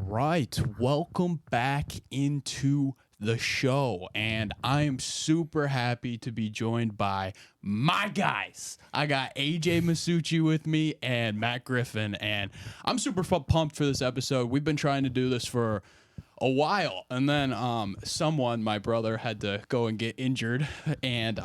right, welcome back into the show, and I am super happy to be joined by my guys. I got AJ Massucci with me and Matt Griffin, and I'm super pumped for this episode. We've been trying to do this for a while, and then my brother had to go and get injured, and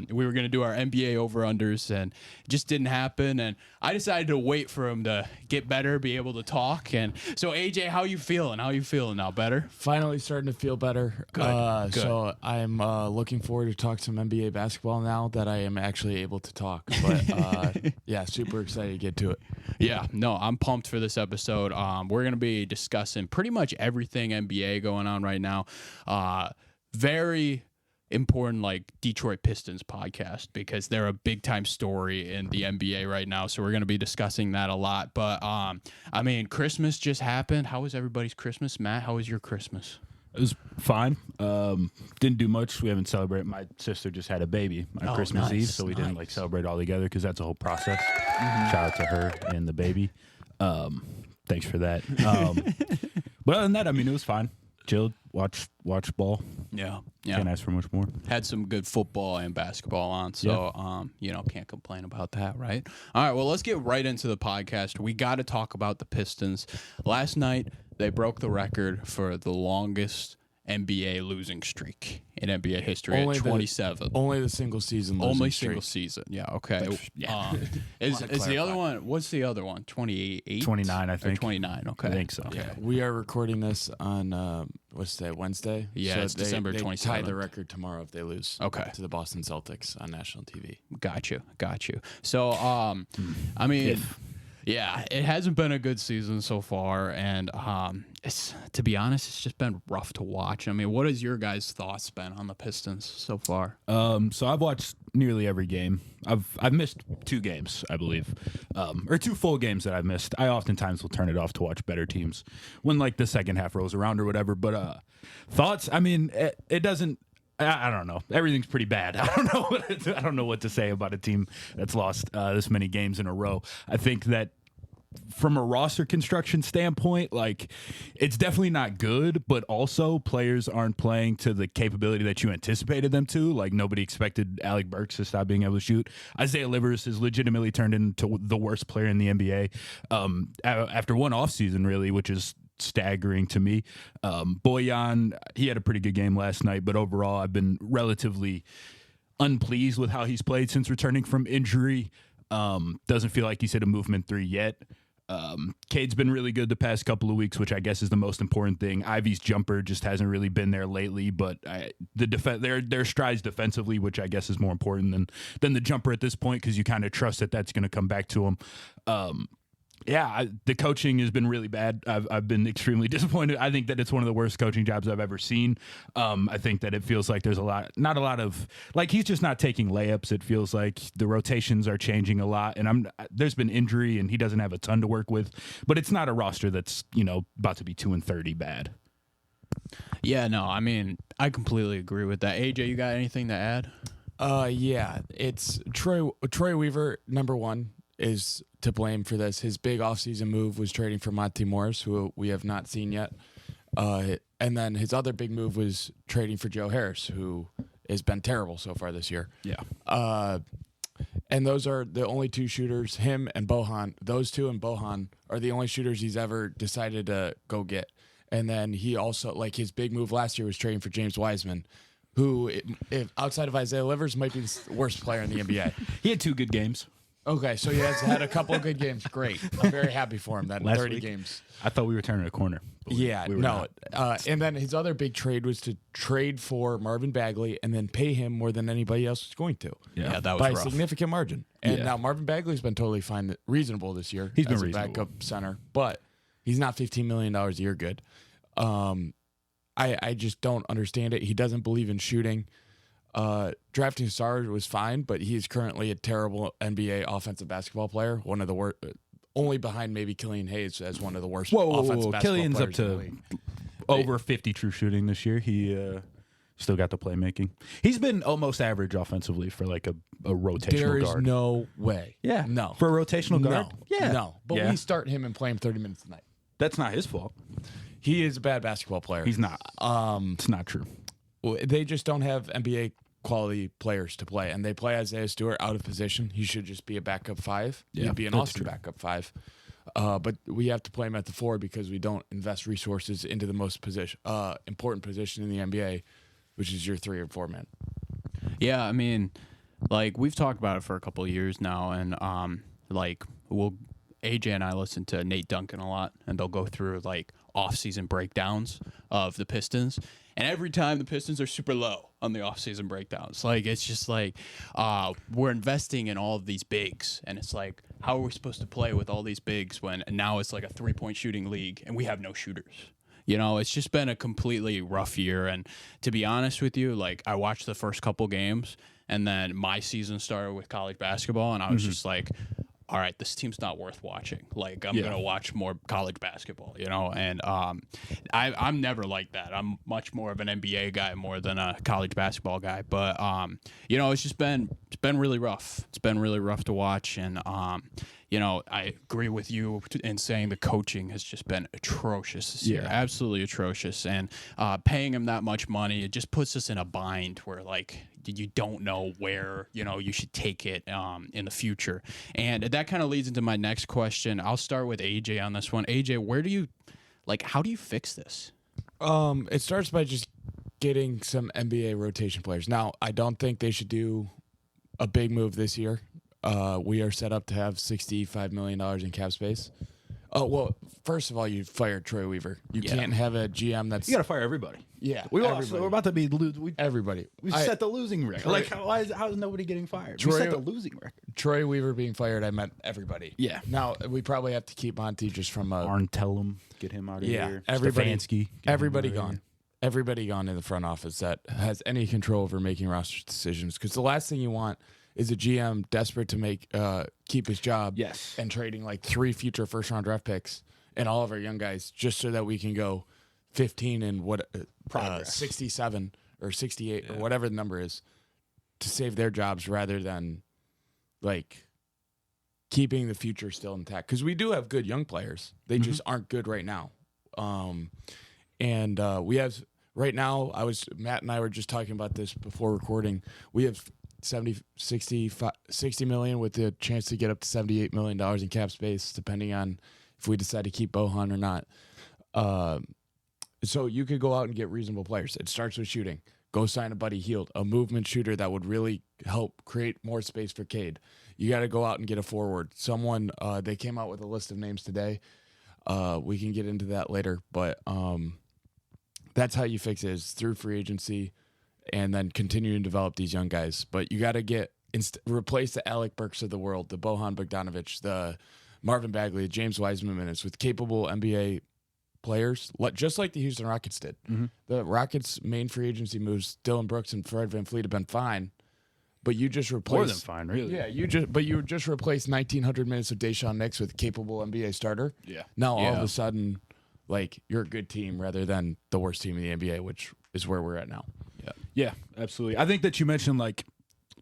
we were going to do our NBA over-unders, and it just didn't happen, and I decided to wait for him to get better, be able to talk. And so, AJ, how you feeling? How you feeling now? Better? Finally starting to feel better. Good. So I'm looking forward to talk some NBA basketball now that I am actually able to talk. But yeah, super excited to get to it. Yeah, no, I'm pumped for this episode. We're going to be discussing pretty much everything NBA going on right now. Very important, like Detroit Pistons podcast, because they're a big time story in the NBA right now. So we're going to be discussing that a lot. But I mean, Christmas just happened. How was everybody's Christmas? Matt, how was your Christmas? It was fine. Didn't do much. We haven't celebrated. My sister just had a baby on Christmas Eve, so we didn't celebrate all together because that's a whole process. Shout out to her and the baby. Thanks for that. But other than that, I mean, it was fine. Chilled, watched ball. Yeah. Can't ask for much more. Had some good football and basketball on, so can't complain about that, right? All right, well, let's get right into the podcast. We got to talk about the Pistons. Last night, they broke the record for the longest NBA losing streak in NBA history at 27. Only the single season losing Only streak. single season. Yeah, okay. Yeah. Is the other one, what's the other one? 28? 29, I think. 29, okay. I think so. Okay. Yeah, we are recording this on, what's today, Wednesday? Yeah, it's December 27th. They tie the record tomorrow if they lose Okay. to the Boston Celtics on national TV. Got you. So, I mean... Yeah, it hasn't been a good season so far, and to be honest, it's just been rough to watch. I mean, what has your guys' thoughts been on the Pistons so far? So I've watched nearly every game. I've missed 2 games, I believe, or 2 full games that I've missed. I oftentimes will turn it off to watch better teams when like the second half rolls around or whatever. But thoughts? I mean, it doesn't. I don't know. Everything's pretty bad. I don't know what to say about a team that's lost this many games in a row. I think that from a roster construction standpoint, like, it's definitely not good, but also players aren't playing to the capability that you anticipated them to. Like, nobody expected Alec Burks to stop being able to shoot. Isaiah Livers has legitimately turned into the worst player in the NBA after one offseason, really, which is staggering to me. Bojan, he had a pretty good game last night, but overall I've been relatively unpleased with how he's played since returning from injury. Doesn't feel like he's hit a movement 3 yet. Cade's been really good the past couple of weeks, which I guess is the most important thing. Ivy's jumper just hasn't really been there lately, but their strides defensively, which I guess is more important than the jumper at this point, because you kind of trust that that's going to come back to him. The coaching has been really bad. I've been extremely disappointed. I think that it's one of the worst coaching jobs I've ever seen. I think that it feels like there's not a lot of, like, he's just not taking layups. It feels like the rotations are changing a lot, and there's been injury, and he doesn't have a ton to work with. But it's not a roster that's about to be 2-30 bad. Yeah, no, I mean, I completely agree with that. AJ, you got anything to add? Yeah, it's Troy Weaver, number one, is to blame for this. His big offseason move was trading for Monte Morris, who we have not seen yet. And then his other big move was trading for Joe Harris, who has been terrible so far this year. Yeah. And those are the only 2 shooters, him and Bojan. Those 2 and Bojan are the only shooters he's ever decided to go get. And then he also, like, his big move last year was trading for James Wiseman, who, if outside of Isaiah Livers, might be the worst player in the NBA. He had 2 good games. Okay, so he has had a couple of good games. Great. I'm very happy for him. That Last 30 week, games. I thought we were turning a corner. Yeah, we were no. not. And then his other big trade was to trade for Marvin Bagley and then pay him more than anybody else was going to. Yeah, that was by rough. a significant margin. And now Marvin Bagley's been totally fine, reasonable this year. He's been as a reasonable. backup center, but he's not $15 million a year good. I just don't understand it. He doesn't believe in shooting. Drafting Sarge was fine, but he's currently a terrible NBA offensive basketball player. One of the worst, only behind maybe Killian Hayes as one of the worst offensive basketball Killian's players up in the to league. over 50 true shooting this year. He still got the playmaking. He's been almost average offensively for like a rotational There is guard. no way. Yeah. No. For a rotational guard? No. Yeah. No. But Yeah. we start him and play him 30 minutes a night. That's not his fault. He is a bad basketball player. He's not. It's not true. They just don't have NBA quality players to play, and they play Isaiah Stewart out of position. He should just be a backup 5. Yeah, He'd be an that's awesome true. backup 5. But we have to play him at the 4 because we don't invest resources into the most important position in the NBA, which is your 3 or 4 man. Yeah, I mean, like we've talked about it for a couple of years now, and AJ and I listen to Nate Duncan a lot, and they'll go through like off-season breakdowns of the Pistons, and every time the Pistons are super low on the off-season breakdowns. Like it's just like we're investing in all of these bigs, and it's like, how are we supposed to play with all these bigs when now it's like a 3-point shooting league and we have no shooters? You know, it's just been a completely rough year. And to be honest with you, like I watched the first couple games, and then my season started with college basketball, and I was just like, all right, this team's not worth watching. Like, I'm going to watch more college basketball, you know? And I'm never like that. I'm much more of an NBA guy more than a college basketball guy. But, you know, it's been really rough. It's been really rough to watch. And, you know, I agree with you in saying the coaching has just been atrocious this year. Absolutely atrocious. And paying him that much money, it just puts us in a bind where, like, you don't know where, you know, you should take it in the future. And that kind of leads into my next question. I'll start with AJ on this one. AJ, how do you fix this? It starts by just getting some NBA rotation players. Now, I don't think they should do a big move this year. We are set up to have $65 million in cap space. Oh, well, first of all, you fired Troy Weaver. You can't have a GM that's... You got to fire everybody. Yeah, We're about to be... everybody. We set the losing record. Like, how is nobody getting fired? We set the losing record. Troy Weaver being fired, I meant everybody. Yeah. Now, we probably have to keep Monty just from a... Arntellum, get him out of here. Everybody Stefanski, gone. Everybody gone in the front office that has any control over making roster decisions. Because the last thing you want is a GM desperate to keep his job. Yes. And trading like 3 future first-round draft picks and all of our young guys just so that we can go 15 and 67 or 68 or whatever the number is to save their jobs rather than like keeping the future still intact. Because we do have good young players. They just aren't good right now. We have right now, Matt and I were just talking about this before recording. We have 60 million with the chance to get up to $78 million in cap space, depending on if we decide to keep Bohan or not. So you could go out and get reasonable players. It starts with shooting. Go sign a Buddy Hield, a movement shooter that would really help create more space for Cade. You got to go out and get a forward. Someone, they came out with a list of names today. We can get into that later, but that's how you fix it, is through free agency and then continue to develop these young guys. But you got to replace the Alec Burks of the world, the Bohan Bogdanovic, the Marvin Bagley, the James Wiseman minutes with capable NBA players, just like the Houston Rockets did. The Rockets' main free agency moves, Dylan Brooks and Fred VanVleet, have been fine, but you just replaced more than fine, really. Yeah, you just replaced 1,900 minutes of Deshaun Nix with a capable NBA starter. Yeah. Now all of a sudden, like, you're a good team rather than the worst team in the NBA, which is where we're at now. Yeah, absolutely. I think that you mentioned, like,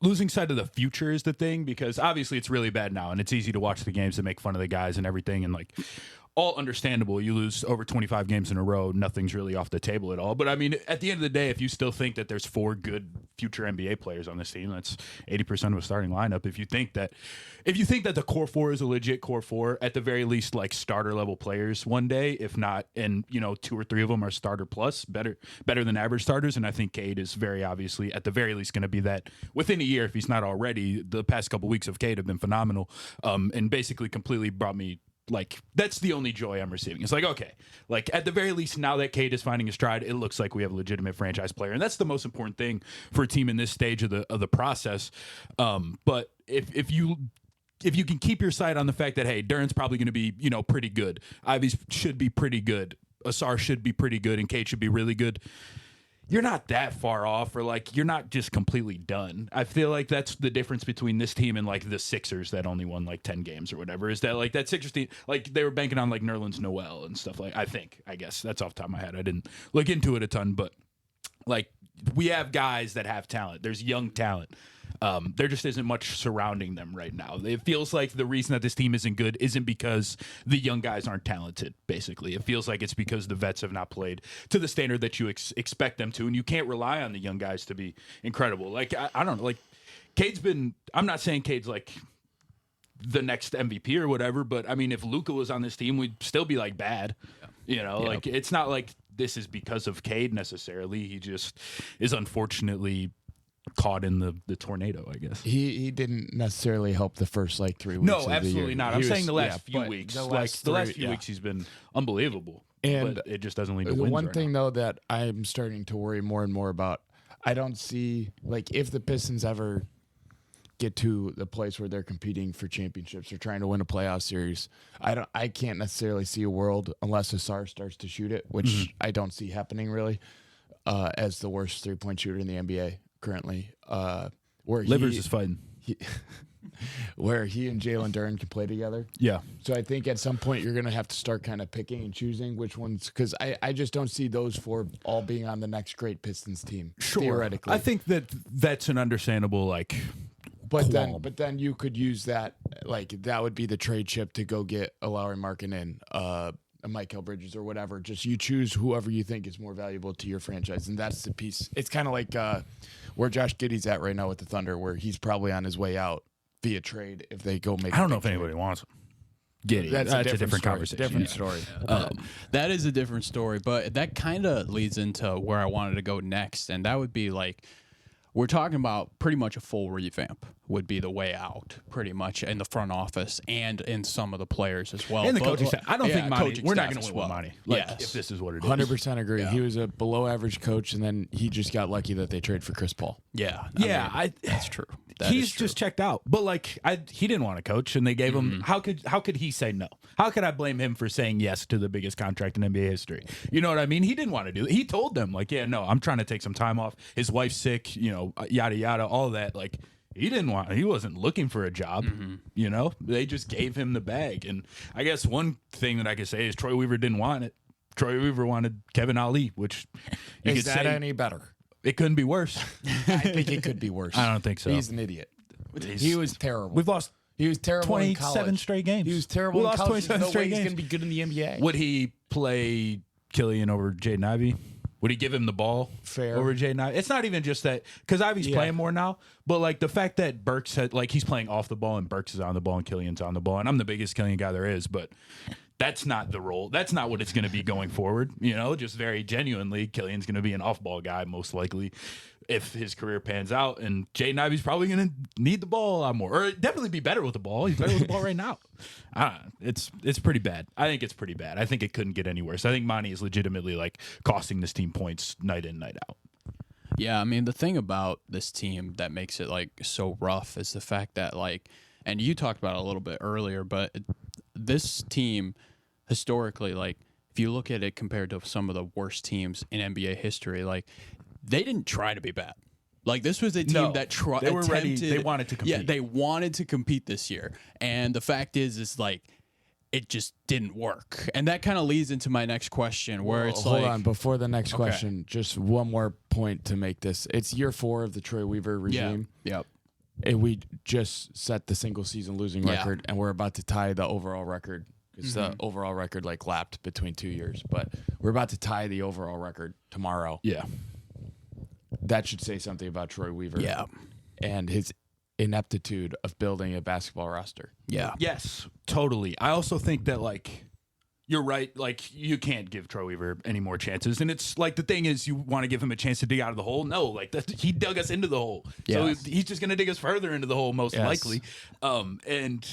losing sight of the future is the thing, because obviously it's really bad now, and it's easy to watch the games and make fun of the guys and everything, and, like, all understandable. You lose over 25 games in a row, nothing's really off the table at all. But, I mean, at the end of the day, if you still think that there's 4 good future NBA players on this team, that's 80% of a starting lineup. If you think that the core 4 is a legit core 4, at the very least, like, starter level players one day, if not, and, you know, 2 or 3 of them are starter plus, better than average starters. And I think Cade is very obviously, at the very least, going to be that within a year, if he's not already. The past couple weeks of Cade have been phenomenal, and basically completely brought me, like, that's the only joy I'm receiving. It's like, okay, like, at the very least, now that Cade is finding his stride, it looks like we have a legitimate franchise player, and that's the most important thing for a team in this stage of the process. But if you can keep your sight on the fact that, hey, Duran's probably going to be, you know, pretty good, Ivy should be pretty good, Asar should be pretty good, and Cade should be really good, you're not that far off, or, like, you're not just completely done. I feel like that's the difference between this team and, like, the Sixers that only won, like, 10 games or whatever, is that, like, that Sixers team, like, they were banking on, like, Nerlens Noel and stuff, like, I guess that's off the top of my head. I didn't look into it a ton, but, like, we have guys that have talent. There's young talent. There just isn't much surrounding them right now. It feels like the reason that this team isn't good isn't because the young guys aren't talented, basically. It feels like it's because the vets have not played to the standard that you expect them to, and you can't rely on the young guys to be incredible. Like, I don't know, like, Cade's been, I'm not saying Cade's like the next MVP or whatever, but I mean, if Luka was on this team, we'd still be like bad. You know, like, it's not like this is because of Cade necessarily. He just is unfortunately caught in the tornado, I guess. He didn't necessarily help the first like 3 weeks. No, of absolutely the year. not. He I'm saying was- the last few but weeks. the Like last the last three- few yeah. weeks, he's been unbelievable. And but it just doesn't lead to The wins. one right thing now. though that I'm starting to worry more and more about, I don't see like if the Pistons ever get to the place where they're competing for championships or trying to win a playoff series, I can't necessarily see a world unless Asar starts to shoot it, which I don't see happening really, as the worst 3-point shooter in the NBA currently. Where Livers is fighting. where he and Jalen Duren can play together. Yeah. So I think at some point you're going to have to start kind of picking and choosing which ones, because I just don't see those four all being on the next great Pistons team. Theoretically, I think that's an understandable like. but qualm. then you could use that, like that would be the trade chip to go get a Lowry Markkanen, a Michael Bridges or whatever. Just you choose whoever you think is more valuable to your franchise, and that's the piece. It's kind of like where Josh Giddey's at right now with the Thunder, where he's probably on his way out via trade if they go make. I don't know a if big anybody trade. wants him. Giddy. That's a different story. conversation. Different Yeah. story. That is a different story, but that kind of leads into where I wanted to go next, and that would be like we're talking about pretty much a full revamp would be the way out, pretty much in the front office and in some of the players as well. And the But, coaching staff. I don't think Monty. coaching We're not staff going to as win with well. Monty. Like, Yes. if this is what it is. 100% agree. He was a below average coach, and then he just got lucky that they traded for Chris Paul. Yeah, Yeah, that's true. That He's is true. just checked out. But like, he didn't want to coach, and they gave him. How could he say no? How could I blame him for saying yes to the biggest contract in NBA history? You know what I mean? He didn't want to do it. He told them like, yeah, no, I'm trying to take some time off. His wife's sick. You know, yada yada, all that. Like, he didn't want. He wasn't looking for a job. You know, they just gave him the bag. And I guess one thing that I could say is Troy Weaver didn't want it. Troy Weaver wanted Kevin Ali, which you Is could that say any better? it couldn't be worse. I think it could be worse. I don't think so. He's an idiot. He was terrible. We've lost He was terrible in 27 college. straight games. He was terrible We in lost college. 27 There's no way straight he's games. going to be good in the NBA. Would he play Killian over Jaden Ivey? Would he give him the ball Fair. over Jaden Ivey? It's not even just that, because Ivey's playing more now, but like the fact that Burks had, like, he's playing off the ball and Burks is on the ball and Killian's on the ball, and I'm the biggest Killian guy there is, but that's not the role. That's not what it's going to be going forward. You know, just very genuinely, Killian's going to be an off-ball guy most likely if his career pans out, and Jaden Ivey's probably going to need the ball a lot more, or definitely be better with the ball. He's better with the ball right now. It's pretty bad. I think it's pretty bad. I think it couldn't get any worse. I think Monty is legitimately like costing this team points night in, night out. Yeah, I mean, the thing about this team that makes it like so rough is the fact that like, and you talked about it a little bit earlier, but this team historically, like if you look at it compared to some of the worst teams in NBA history, like they didn't try to be bad. Like this was a team No, that they were ready. attempted- They wanted to compete. Yeah, they wanted to compete this year, and the fact is like it just didn't work, and that kind of leads into my next question, where it's Hold like, on. Before the next question, just one more point to make this. It's year 4 of the Troy Weaver regime. yep. And we just set the single season losing Yeah. record, and we're about to tie the overall record. Because the overall record like lapped between 2 years, but we're about to tie the overall record tomorrow. Yeah. That should say something about Troy Weaver. Yeah. And his ineptitude of building a basketball roster. Yeah. Yes, totally. I also think that, like, you're right. Like, you can't give Troy Weaver any more chances. And it's like, the thing is, you want to give him a chance to dig out of the hole. No, like, he dug us into the hole. Yes. So he's just going to dig us further into the hole, most Yes. likely. And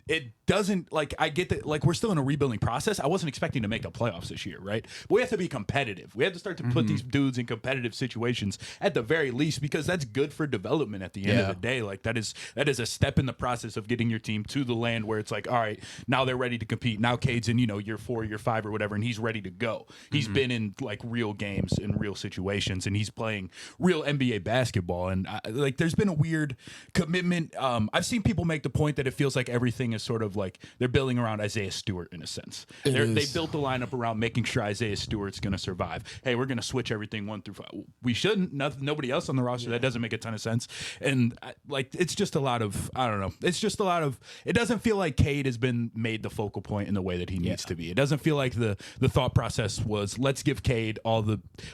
it doesn't, like, I get that, like, we're still in a rebuilding process. I wasn't expecting to make the playoffs this year, right? But we have to be competitive. We have to start to put these dudes in competitive situations at the very least, because that's good for development at the end of the day. Like, that is a step in the process of getting your team to the land where it's like, all right, now they're ready to compete. Now Cade's in, year 4, year 5 or whatever, and he's ready to go. He's been in, like, real games in real situations, and he's playing real NBA basketball. And, like, there's been a weird commitment. I've seen people make the point that it feels like everything is sort of like they're building around Isaiah Stewart in a sense. They built the lineup around making sure Isaiah Stewart's going to survive. Hey, we're going to switch everything 1 through 5. We shouldn't. Nobody else on the roster. That doesn't make a ton of sense. And it's just a lot of, I don't know. It's just a lot of, it doesn't feel like Cade has been made the focal point in the way that he needs to be. It doesn't feel like the thought process was, let's give Cade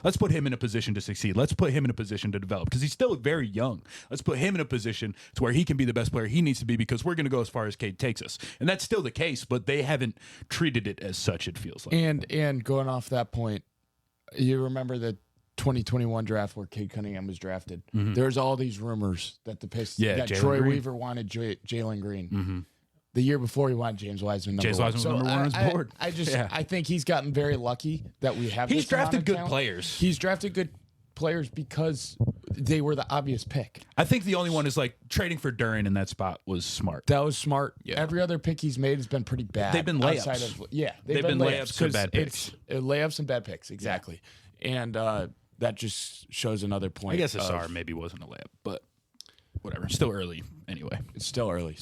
let's put him in a position to succeed. Let's put him in a position to develop because he's still very young. Let's put him in a position to where he can be the best player he needs to be because we're going to go as far as Cade takes us. And that's still the case, but they haven't treated it as such, it feels like. And going off that point, you remember the 2021 draft where Cade Cunningham was drafted. Mm-hmm. There's all these rumors that the Pistons, that Troy Green. Weaver wanted Jalen Green. Mm-hmm. The year before, he wanted James Wiseman. James Wiseman was number one on his board. I think he's gotten very lucky that we have. He's this drafted amount of good talent. players. He's drafted good players because they were the obvious pick. I think the only one is like trading for Duren in that spot was smart. That was smart. Yeah. Every other pick he's made has been pretty bad. They've been layups. They've been layups and bad picks. Layups and bad picks, exactly. And that just shows another point. I guess Asar maybe wasn't a layup, but whatever. Still early anyway. It's still early.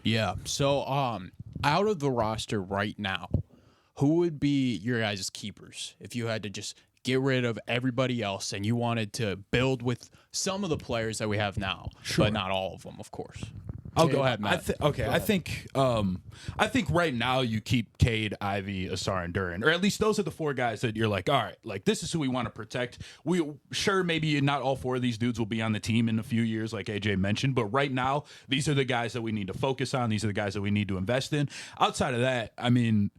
Yeah. So, out of the roster right now, who would be your guys' keepers if you had to just get rid of everybody else and you wanted to build with some of the players that we have now, but not all of them, of course? Go ahead, Matt. I think right now you keep Cade, Ivy, Asar, and Duren, or at least those are the 4 guys that you're like, all right, like this is who we want to protect. Maybe not all 4 of these dudes will be on the team in a few years, like AJ mentioned, but right now these are the guys that we need to focus on. These are the guys that we need to invest in. Outside of that, I mean,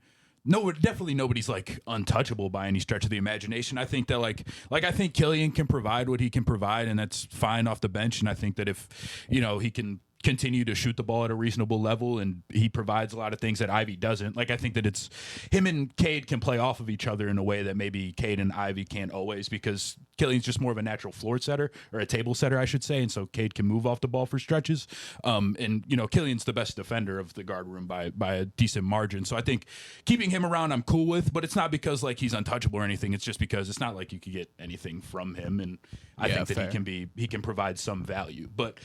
no, definitely nobody's like untouchable by any stretch of the imagination. I think that like I think Killian can provide what he can provide, and that's fine off the bench. And I think that if he can continue to shoot the ball at a reasonable level and he provides a lot of things that Ivy doesn't. Like I think that it's him and Cade can play off of each other in a way that maybe Cade and Ivy can't always because Killian's just more of a natural floor setter or a table setter, I should say. And so Cade can move off the ball for stretches. And Killian's the best defender of the guard room by a decent margin. So I think keeping him around I'm cool with, but it's not because like he's untouchable or anything. It's just because it's not like you could get anything from him. And I think that he can provide some value. But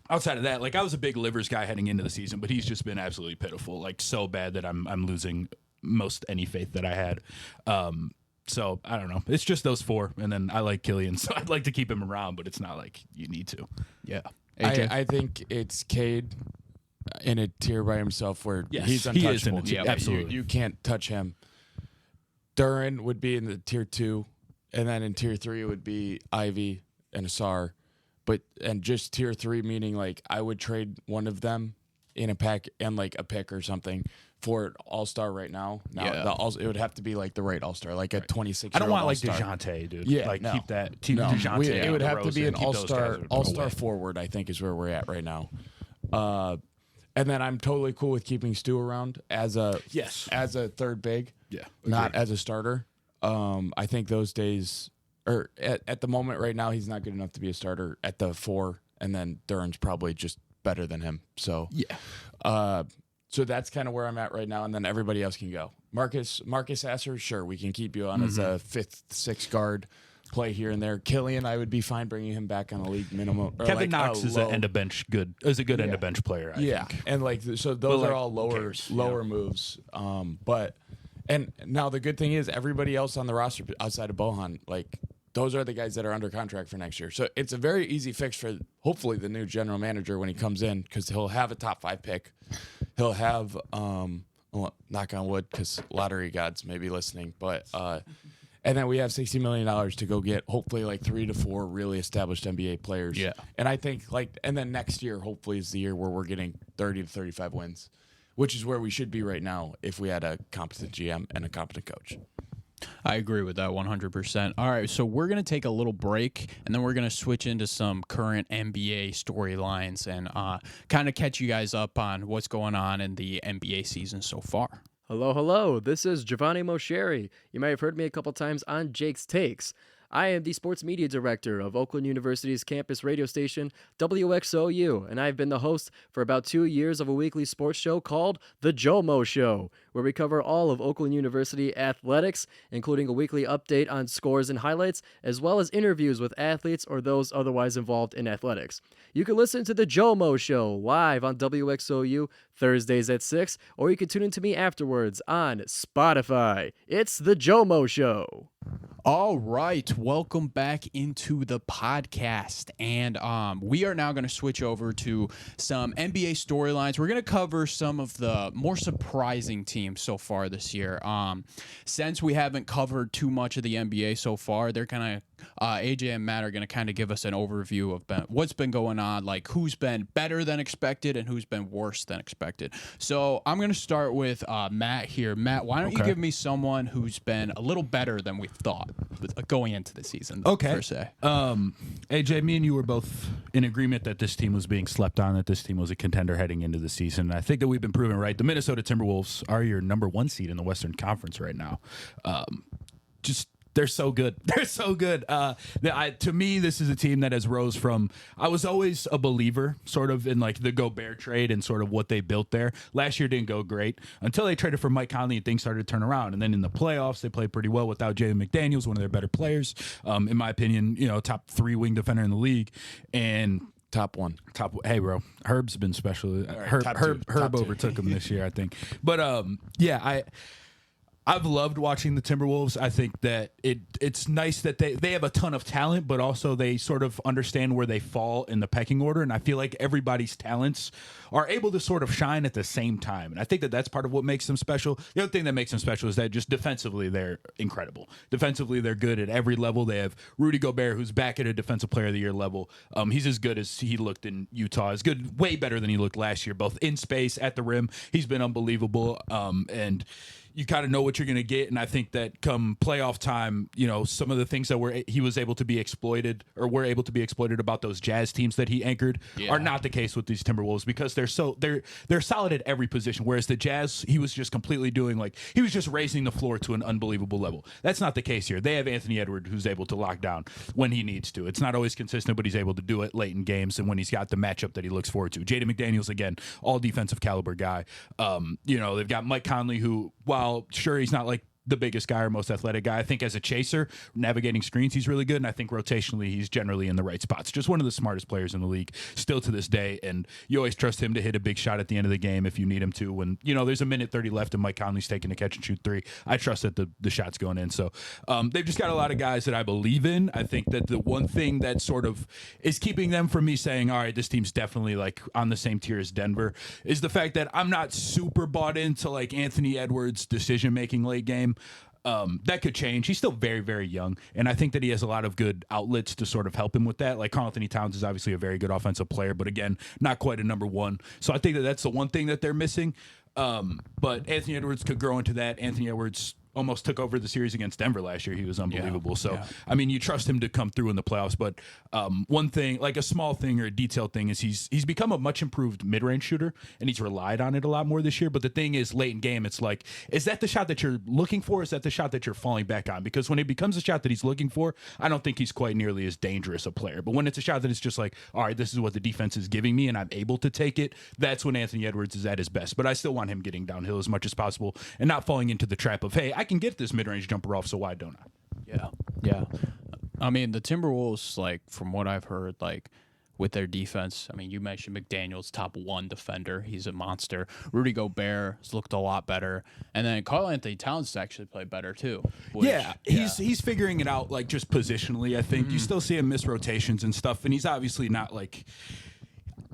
outside of that, like I was a big Livers guy heading into the season, but he's just been absolutely pitiful, like so bad that I'm losing most any faith that I had. So I don't know. It's just those 4, and then I like Killian, so I'd like to keep him around, but it's not like you need to. Yeah, I think it's Cade in a tier by himself where he's untouchable. He is in a tier, absolutely. You can't touch him. Duren would be in the tier 2, and then in tier 3 it would be Ivy and Asar. And just tier 3 meaning like I would trade one of them in a pack and like a pick or something for all-star right now. It would have to be like the right all-star, like a 26-year-old I don't want like all-star. DeJounte, dude. Yeah, like no. keep DeJounte. It would have to be an all-star all-star forward, I think is where we're at right now. And then I'm totally cool with keeping Stu around as a third big. Yeah. Not as a starter. I think those days or at the moment right now, he's not good enough to be a starter at the 4, and then Duren's probably just better than him. So so that's kind of where I'm at right now, and then everybody else can go. Marcus Asser, sure, we can keep you on as a 5th, 6th guard, play here and there. Killian, I would be fine bringing him back on a league minimum. Kevin Knox is an end of bench end of bench player. I think. And like so those are all lower moves. And now the good thing is everybody else on the roster outside of Bohan, like those are the guys that are under contract for next year. So it's a very easy fix for hopefully the new general manager when he comes in because he'll have a top 5 pick. He'll have, knock on wood because lottery gods may be listening, but and then we have $60 million to go get hopefully like 3 to 4 really established NBA players. Yeah. And I think and then next year hopefully is the year where we're getting 30 to 35 wins, which is where we should be right now if we had a competent GM and a competent coach. I agree with that 100%. All right, so we're going to take a little break, and then we're going to switch into some current NBA storylines and kind of catch you guys up on what's going on in the NBA season so far. Hello. This is Giovanni Mosheri. You might have heard me a couple times on Jake's Takes. I am the sports media director of Oakland University's campus radio station, WXOU, and I've been the host for about 2 years of a weekly sports show called The Jomo Show, where we cover all of Oakland University athletics, including a weekly update on scores and highlights, as well as interviews with athletes or those otherwise involved in athletics. You can listen to The Jomo Show live on WXOU Thursdays at 6, or you can tune in to me afterwards on Spotify. It's The Jomo Show. All right, welcome back into the podcast, and we are now going to switch over to some NBA storylines. We're going to cover some of the more surprising teams so far this year. Since we haven't covered too much of the NBA so far, they're kind of AJ and Matt are going to kind of give us an overview of what's been going on, like who's been better than expected and who's been worse than expected. So I'm going to start with Matt here. Matt, why don't you give me someone who's been a little better than we thought going into the season, per se? AJ, me and you were both in agreement that this team was being slept on, that this team was a contender heading into the season. I think that we've been proven right. The Minnesota Timberwolves are your number 1 seed in the Western Conference right now. They're so good. They're so good. To me, this is a team that has rose from, I was always a believer sort of in like the Gobert trade and sort of what they built there. Last year didn't go great until they traded for Mike Conley and things started to turn around. And then in the playoffs, they played pretty well without Jaden McDaniels, one of their better players. In my opinion, top 3 wing defender in the league. And Top one. Hey, bro. Herb's been special. Right, Herb overtook him this year, I think. But I've loved watching the Timberwolves. I think that it's nice that they have a ton of talent, but also they sort of understand where they fall in the pecking order. And I feel like everybody's talents are able to sort of shine at the same time. And I think that that's part of what makes them special. The other thing that makes them special is that just defensively, they're incredible. Defensively, they're good at every level. They have Rudy Gobert, who's back at a Defensive Player of the Year level. He's as good as he looked in Utah. As good, way better than he looked last year, both in space, at the rim. He's been unbelievable. And you kind of know what you're going to get, and I think that come playoff time, some of the things that he was able to be exploited or were able to be exploited about those Jazz teams that he anchored are not the case with these Timberwolves because they're solid at every position. Whereas the Jazz, he was just completely he was just raising the floor to an unbelievable level. That's not the case here. They have Anthony Edwards who's able to lock down when he needs to. It's not always consistent, but he's able to do it late in games and when he's got the matchup that he looks forward to. Jaden McDaniels, again, all defensive caliber guy. They've got Mike Conley who, while sure he's not like the biggest guy or most athletic guy, I think as a chaser, navigating screens, he's really good. And I think rotationally, he's generally in the right spots. Just one of the smartest players in the league still to this day. And you always trust him to hit a big shot at the end of the game if you need him to. When, there's a minute 30 left and Mike Conley's taking a catch and shoot 3, I trust that the shot's going in. So they've just got a lot of guys that I believe in. I think that the one thing that sort of is keeping them from me saying, all right, this team's definitely like on the same tier as Denver is the fact that I'm not super bought into like Anthony Edwards' decision-making late game. That could change. He's still very, very young, and I think that he has a lot of good outlets to sort of help him with that. Like Karl-Anthony Towns is obviously a very good offensive player, but again, not quite a number 1. So I think that that's the one thing that they're missing. But Anthony Edwards could grow into that. Anthony Edwards almost took over the series against Denver last year. He was unbelievable. I mean, you trust him to come through in the playoffs. But one thing, like a small thing or a detailed thing, is he's become a much improved mid-range shooter, and he's relied on it a lot more this year. But the thing is, late in game, it's like, is that the shot that you're looking for? Is that the shot that you're falling back on? Because when it becomes a shot that he's looking for, I don't think he's quite nearly as dangerous a player. But when it's a shot that it's just like, all right, this is what the defense is giving me, and I'm able to take it, that's when Anthony Edwards is at his best. But I still want him getting downhill as much as possible and not falling into the trap of, hey, I can get this mid-range jumper off, so why don't I? Yeah. I mean, the Timberwolves, like, from what I've heard, like, with their defense, I mean, you mentioned McDaniels, top 1 defender. He's a monster. Rudy Gobert has looked a lot better. And then Karl-Anthony Towns has actually played better, too. He's figuring it out, like, just positionally, I think. You still see him miss rotations and stuff, and he's obviously not, like...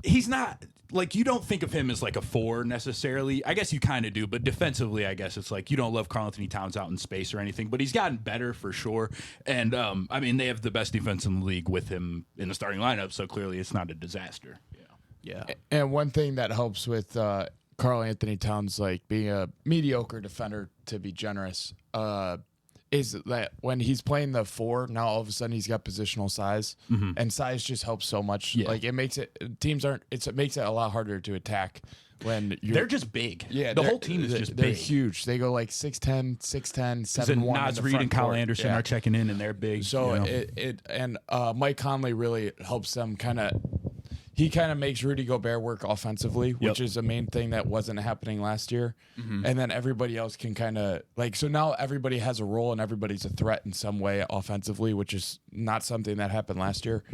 He's not... Like, you don't think of him as like a 4 necessarily. I guess you kind of do, but defensively, I guess it's like you don't love Karl-Anthony Towns out in space or anything, but he's gotten better for sure. And, I mean, they have the best defense in the league with him in the starting lineup, so clearly it's not a disaster. Yeah. And one thing that helps with Karl-Anthony Towns, like being a mediocre defender, to be generous, is that when he's playing the 4, now all of a sudden he's got positional size, and size just helps so much. Yeah. Like it makes it makes it a lot harder to attack when they're just big. Yeah, the whole team is just they're big. huge. They go like 6'10", 7'1". Nas Reed and Kyle Anderson Yeah. are checking in, and they're big. So you know? Mike Conley really helps them he kind of makes Rudy Gobert work offensively, which is a main thing that wasn't happening last year. And then everybody else can kind of so now everybody has a role and everybody's a threat in some way offensively, which is not something that happened last year.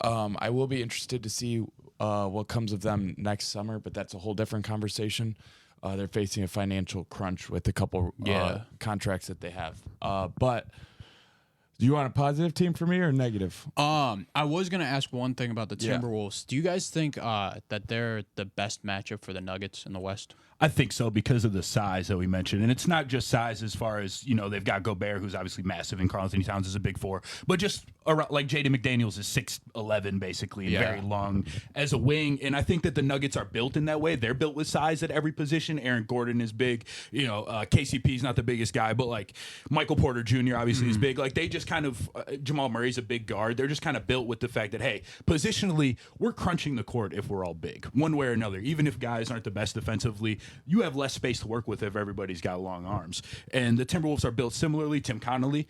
I will be interested to see what comes of them next summer, but that's a whole different conversation. They're facing a financial crunch with a couple contracts that they have. But do you want a positive team for me or negative? I was gonna ask one thing about the Timberwolves. Do you guys think that they're the best matchup for the Nuggets in the West? I think so because of the size that we mentioned. And it's not just size as far as, they've got Gobert, who's obviously massive, and Karl Anthony Towns is a big 4. But just around, like Jaden McDaniels is 6'11", basically, and very long as a wing. And I think that the Nuggets are built in that way. They're built with size at every position. Aaron Gordon is big. KCP's not the biggest guy, but like Michael Porter Jr. obviously is big. Like they just kind of, Jamal Murray's a big guard. They're just kind of built with the fact that, hey, positionally, we're crunching the court if we're all big, one way or another. Even if guys aren't the best defensively, you have less space to work with if everybody's got long arms. And the Timberwolves are built similarly. Tim Connolly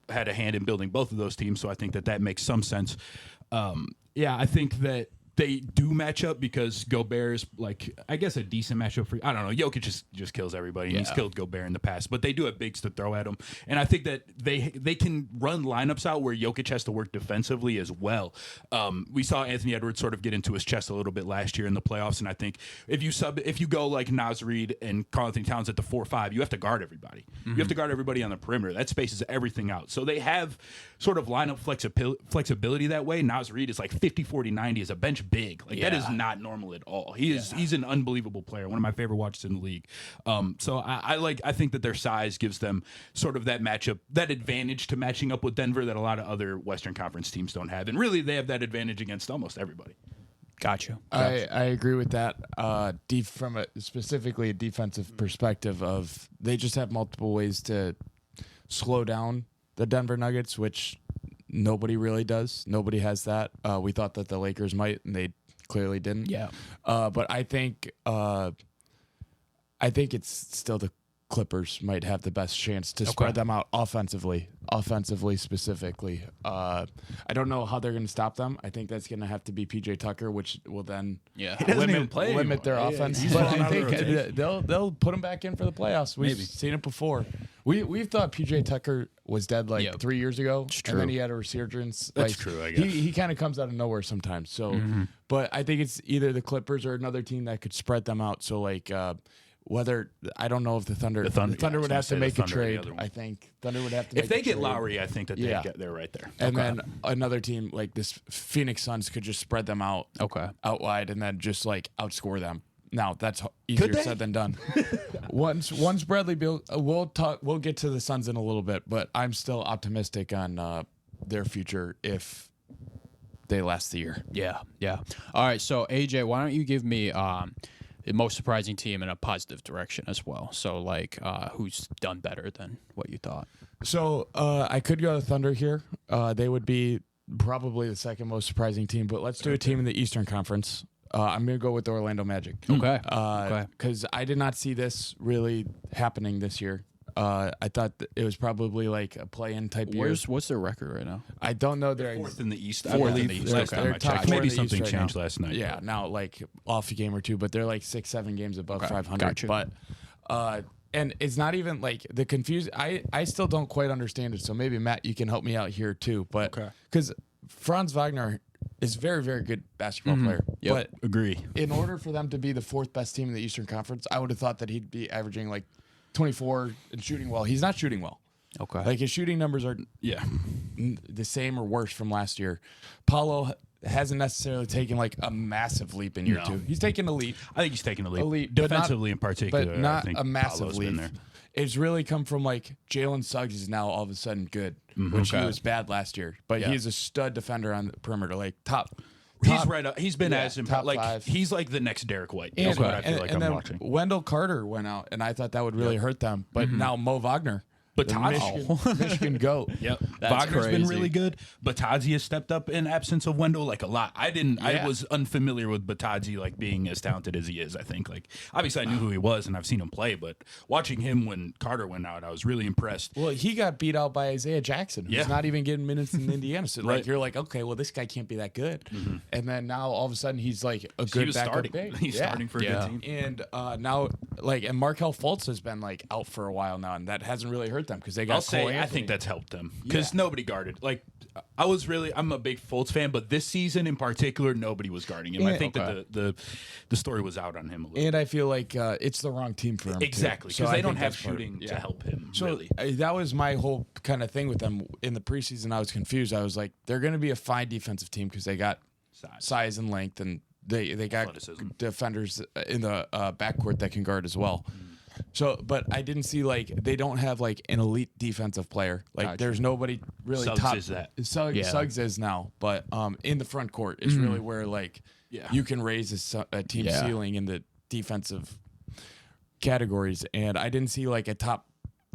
had a hand in building both of those teams, so I think that makes some sense. I think that they do match up because Gobert is I guess a decent matchup for, I don't know, Jokic just kills everybody. And he's killed Gobert in the past, but they do have bigs to throw at him. And I think that they can run lineups out where Jokic has to work defensively as well. We saw Anthony Edwards sort of get into his chest a little bit last year in the playoffs, and I think if you go like Nas Reed and Karl Anthony Towns at the 4-5, you have to guard everybody. You have to guard everybody on the perimeter. That spaces everything out. So they have sort of lineup flexibility that way. Nas Reed is like 50, 40, 90 as a bench big. That is not normal at all. He's an unbelievable player, one of my favorite watches in the league. So I think that their size gives them sort of that matchup, that advantage to matching up with Denver that a lot of other Western Conference teams don't have. And really they have that advantage against almost everybody. Gotcha. I agree with that. From specifically a defensive perspective of they just have multiple ways to slow down the Denver Nuggets, which nobody really does. Nobody has that. We thought that the Lakers might, and they clearly didn't. Yeah. But I think it's still the Clippers might have the best chance to spread them out offensively specifically. I don't know how they're going to stop them. I think that's going to have to be PJ Tucker, which will then limit their offense. But I think they'll put them back in for the playoffs. We've seen it before. We've thought PJ Tucker was dead 3 years ago, and then he had a resurgence. That's true, I guess. He kind of comes out of nowhere sometimes. So, but I think it's either the Clippers or another team that could spread them out. So whether I don't know if the Thunder would have to make a trade. I think Thunder would have to. If they get Lowry, I think that they're right there. And then another team like this Phoenix Suns could just spread them out, out wide, and then just outscore them. Now that's easier said than done. once Bradley Beal, we'll get to the Suns in a little bit, but I'm still optimistic on their future if they last the year. Yeah. All right, so AJ, why don't you give me the most surprising team in a positive direction as well? So who's done better than what you thought? So I could go to Thunder here. They would be probably the second most surprising team, but let's do a team in the Eastern Conference. I'm going to go with the Orlando Magic. Okay. Because I did not see this really happening this year. I thought it was probably like a play-in type year. What's their record right now? I don't know. They're fourth in the East. Fourth in the East. Last time I checked. Maybe something changed last night. Yeah, now off a game or two, but they're 6-7 games above 500. Gotcha. But and it's not even the confused. I still don't quite understand it. So maybe Matt, you can help me out here too. But because Franz Wagner is a very, very good basketball player. But agree. In order for them to be the fourth best team in the Eastern Conference, I would have thought that he'd be averaging 24 and shooting well. He's not shooting well. Okay. His shooting numbers are the same or worse from last year. Paulo hasn't necessarily taken a massive leap in year two. He's taken a leap. I think he's taken a leap. Defensively in particular. But not I think a massive Paolo's leap. been there. It's really come from Jalen Suggs is now all of a sudden good, which he was bad last year. But he's a stud defender on the perimeter, top. He's right up. He's been as top five. He's the next Derek White. That's what I feel like I'm then watching. Wendell Carter went out, and I thought that would really hurt them. But now Mo Wagner Batadzi. Michigan goat. Yep. That's Wagner's been crazy. really good. Batadzi has stepped up in absence of Wendell like a lot. I was unfamiliar with Batadzi like being as talented as he is, I think. Like obviously I knew who he was and I've seen him play, but watching him when Carter went out, I was really impressed. Well, he got beat out by Isaiah Jackson, who's Yeah. not even getting minutes in Indiana. So Right. like you're like, okay, well this guy can't be that good. And then now all of a sudden he's like a He good was backup starting. big. He's Yeah. starting for a Yeah. good team. And now, like, and Markelle Fultz has been like out for a while now, and that hasn't really hurt them because they got I'll say Cole I Anthony. think that's helped them because Yeah. nobody guarded. Like I'm a big Fultz fan, but this season in particular, nobody was guarding him. I And- think that the story was out on him a little. And I feel like it's the wrong team for him. too. Exactly, So because I they don't think have that's part of it. shooting to Yeah. help him. So really, that was my whole kind of thing with them in the preseason. I was confused. I was like, they're going to be a fine defensive team because they got size and length, and they got Athleticism. defenders in the backcourt that can guard as well. So, but I didn't see like they don't have like an elite defensive player. Like Gotcha. there's nobody really Suggs top. is that. Suggs, Yeah. Suggs is now, but in the front court is really where like Yeah. you can raise a team Yeah. ceiling in the defensive categories. And I didn't see like a top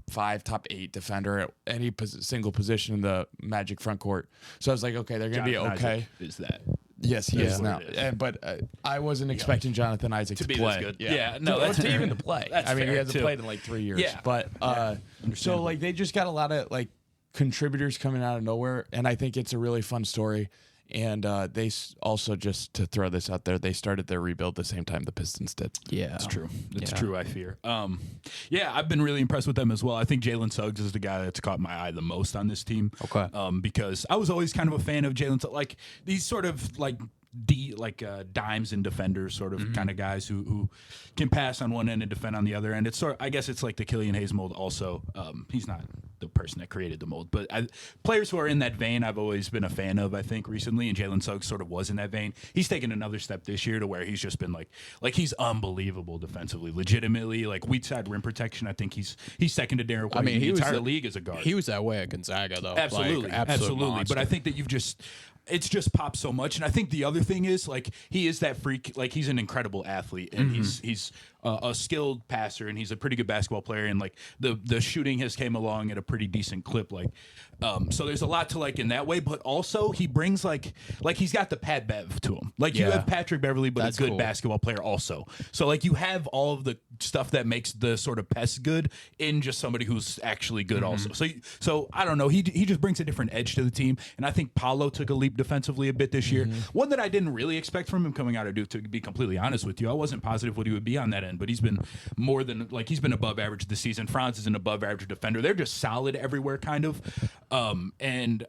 5, top 8 defender at any single position in the Magic front court. So I was like, okay, they're gonna be Jonathan okay. Isaac is that Yes, he That's is what now. it is. And, but I wasn't expecting Jonathan Isaac to be play. this good? Yeah, no, to, that's or to fair. even to play. That's I mean, he fair, hasn't too. played in like 3 years. Yeah. But so Understandable. like they just got a lot of like contributors coming out of nowhere, and I think it's a really fun story. And also, just to throw this out there, they started their rebuild the same time the Pistons did. Yeah, It's true. It's Yeah. true, I fear. Yeah, I've been really impressed with them as well. I think Jalen Suggs is the guy that's caught my eye the most on this team. Okay. Because I was always kind of a fan of Jalen Suggs. Like these sort of like dimes and defenders sort of kind of guys who can pass on one end and defend on the other end. It's sort of, I guess it's like the Killian Hayes mold also. He's not the person that created the mold, but players who are in that vein I've always been a fan of, I think, recently, and Jalen Suggs sort of was in that vein. He's taken another step this year to where he's just been like he's unbelievable defensively, legitimately, like weak side rim protection. I think he's second to Derrick White in the entire league as a guard. He was that way at Gonzaga, though. Absolutely, Like, absolute absolutely. monster. But I think that it's just popped so much, and I think the other thing is like he is that freak. Like he's an incredible athlete, and he's a skilled passer, and he's a pretty good basketball player, and like the shooting has came along at a pretty decent clip. Like, so there's a lot to like in that way, but also he brings like he's got the Pat Bev to him. Like you Yeah. have Patrick Beverly, but That's a good cool. basketball player also. So like you have all of the stuff that makes the sort of pest good in just somebody who's actually good also. So I don't know. He just brings a different edge to the team, and I think Paolo took a leap defensively a bit this year. One that I didn't really expect from him coming out of Duke, to be completely honest with you. I wasn't positive what he would be on that end, but he's been more than he's been above average this season. Franz is an above average defender. They're just solid everywhere, kind of. And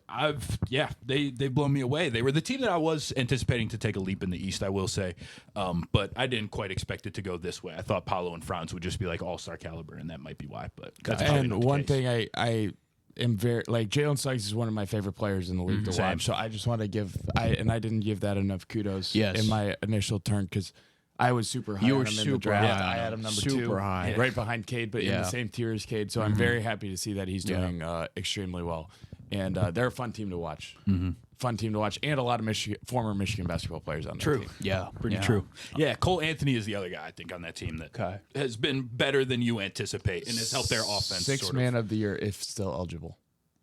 they've blown me away. They were the team that I was anticipating to take a leap in the East, I will say. But I didn't quite expect it to go this way. I thought Paolo and Franz would just be like all-star caliber, and that might be why. But that's probably not And the one case. thing I am very like Jalen Suggs is one of my favorite players in the league to Same. watch. So I just want to give I didn't give that enough kudos Yes. in my initial turn because I was super high You on were him in the super draft. high I on had him. him number Super 2, high. right behind Cade, but in Yeah. the same tier as Cade. So I'm very happy to see that he's doing extremely well. And they're a fun team to watch. Fun team to watch, and a lot of former Michigan basketball players on that team. yeah, Pretty true. Yeah, Cole Anthony is the other guy I think on that team that Okay. has been better than you anticipate and has helped their offense. Sixth sort man of the year if still eligible.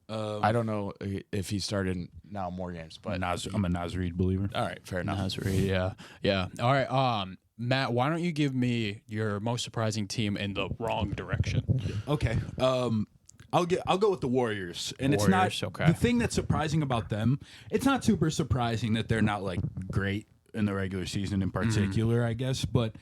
I don't know if he started now more games, but I'm a Naz Reid believer. all right, fair enough. Nasri, yeah. All right, Matt, why don't you give me your most surprising team in the wrong direction? Okay. I'll go with the Warriors, and it's Warriors, not okay. the thing that's surprising about them. It's not super surprising that they're not like great in the regular season in particular, I guess, but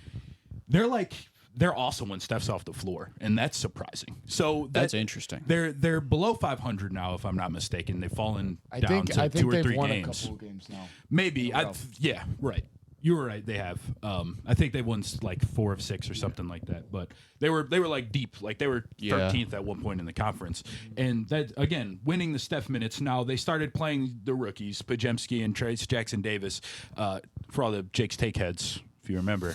they're awesome when Steph's off the floor, and that's surprising. So That's interesting. They're below 500 now, if I'm not mistaken. They've fallen I down think to 2 or they've 3 won games. a couple of games now. Maybe. in a row. Yeah, right. You were right. They have. I think they won like 4 of 6 or something like that. But they were like deep. Like they were 13th at one point in the conference. And that again, winning the Steph minutes. Now they started playing the rookies, Pajemski and Trace Jackson Davis. For all the Jake's take heads. If you remember,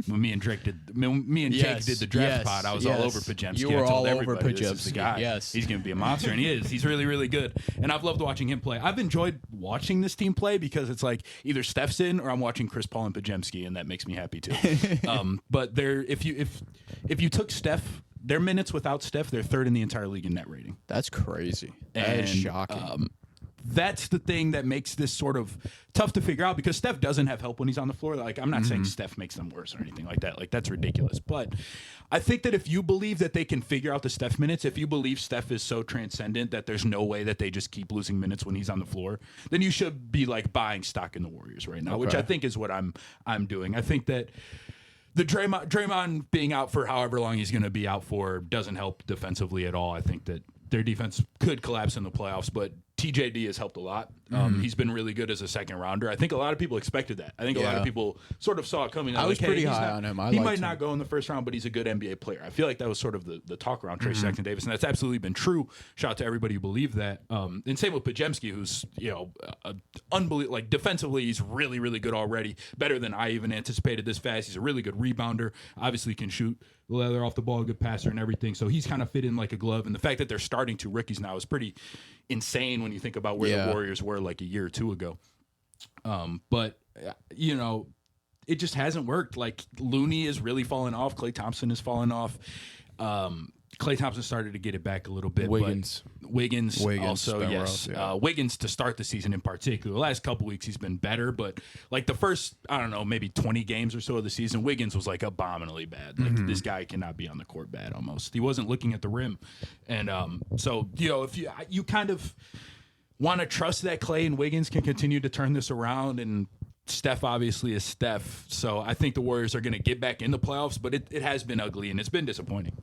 when me and Jake did the draft pod, I was all over Pajemski. You were I told all over everybody, this is the Pajemski, guy. yes. He's going to be a monster, and he is. He's really, really good. And I've loved watching him play. I've enjoyed watching this team play because it's like either Steph's in or I'm watching Chris Paul and Pajemski, and that makes me happy too. But if you took Steph their minutes without Steph, they're third in the entire league in net rating. That's crazy. That is shocking. That's the thing that makes this sort of tough to figure out because Steph doesn't have help when he's on the floor. Like, I'm not saying Steph makes them worse or anything like that. Like, that's ridiculous. But I think that if you believe that they can figure out the Steph minutes, if you believe Steph is so transcendent that there's no way that they just keep losing minutes when he's on the floor, then you should be like buying stock in the Warriors right now, which I think is what I'm doing. I think that the Draymond being out for however long he's going to be out for doesn't help defensively at all. I think that their defense could collapse in the playoffs, but TJD has helped a lot. He's been really good as a second rounder. I think a lot of people expected that. I think a lot of people sort of saw it coming. I was pretty high on him. He might not go in the first round, but he's a good NBA player. I feel like that was sort of the talk around Trae Sexton Davis, and that's absolutely been true. Shout out to everybody who believed that. And same with Podziemski, who's unbelievable. Like defensively, he's really, really good already. Better than I even anticipated this fast. He's a really good rebounder. Obviously, can shoot the leather off the ball, a good passer and everything. So he's kind of fit in like a glove. And the fact that they're starting 2 rookies now is pretty insane when you think about where the Warriors were like a year or two ago. But it just hasn't worked. Like Looney is really falling off. Klay Thompson is falling off. Klay Thompson started to get it back a little bit. Wiggins also, yes. Wiggins to start the season in particular. The last couple weeks he's been better, but like the first, I don't know, maybe 20 games or so of the season, Wiggins was like abominably bad. Like this guy cannot be on the court bad almost. He wasn't looking at the rim. And so, if you kind of want to trust that Klay and Wiggins can continue to turn this around, and Steph obviously is Steph. So I think the Warriors are going to get back in the playoffs, but it has been ugly and it's been disappointing.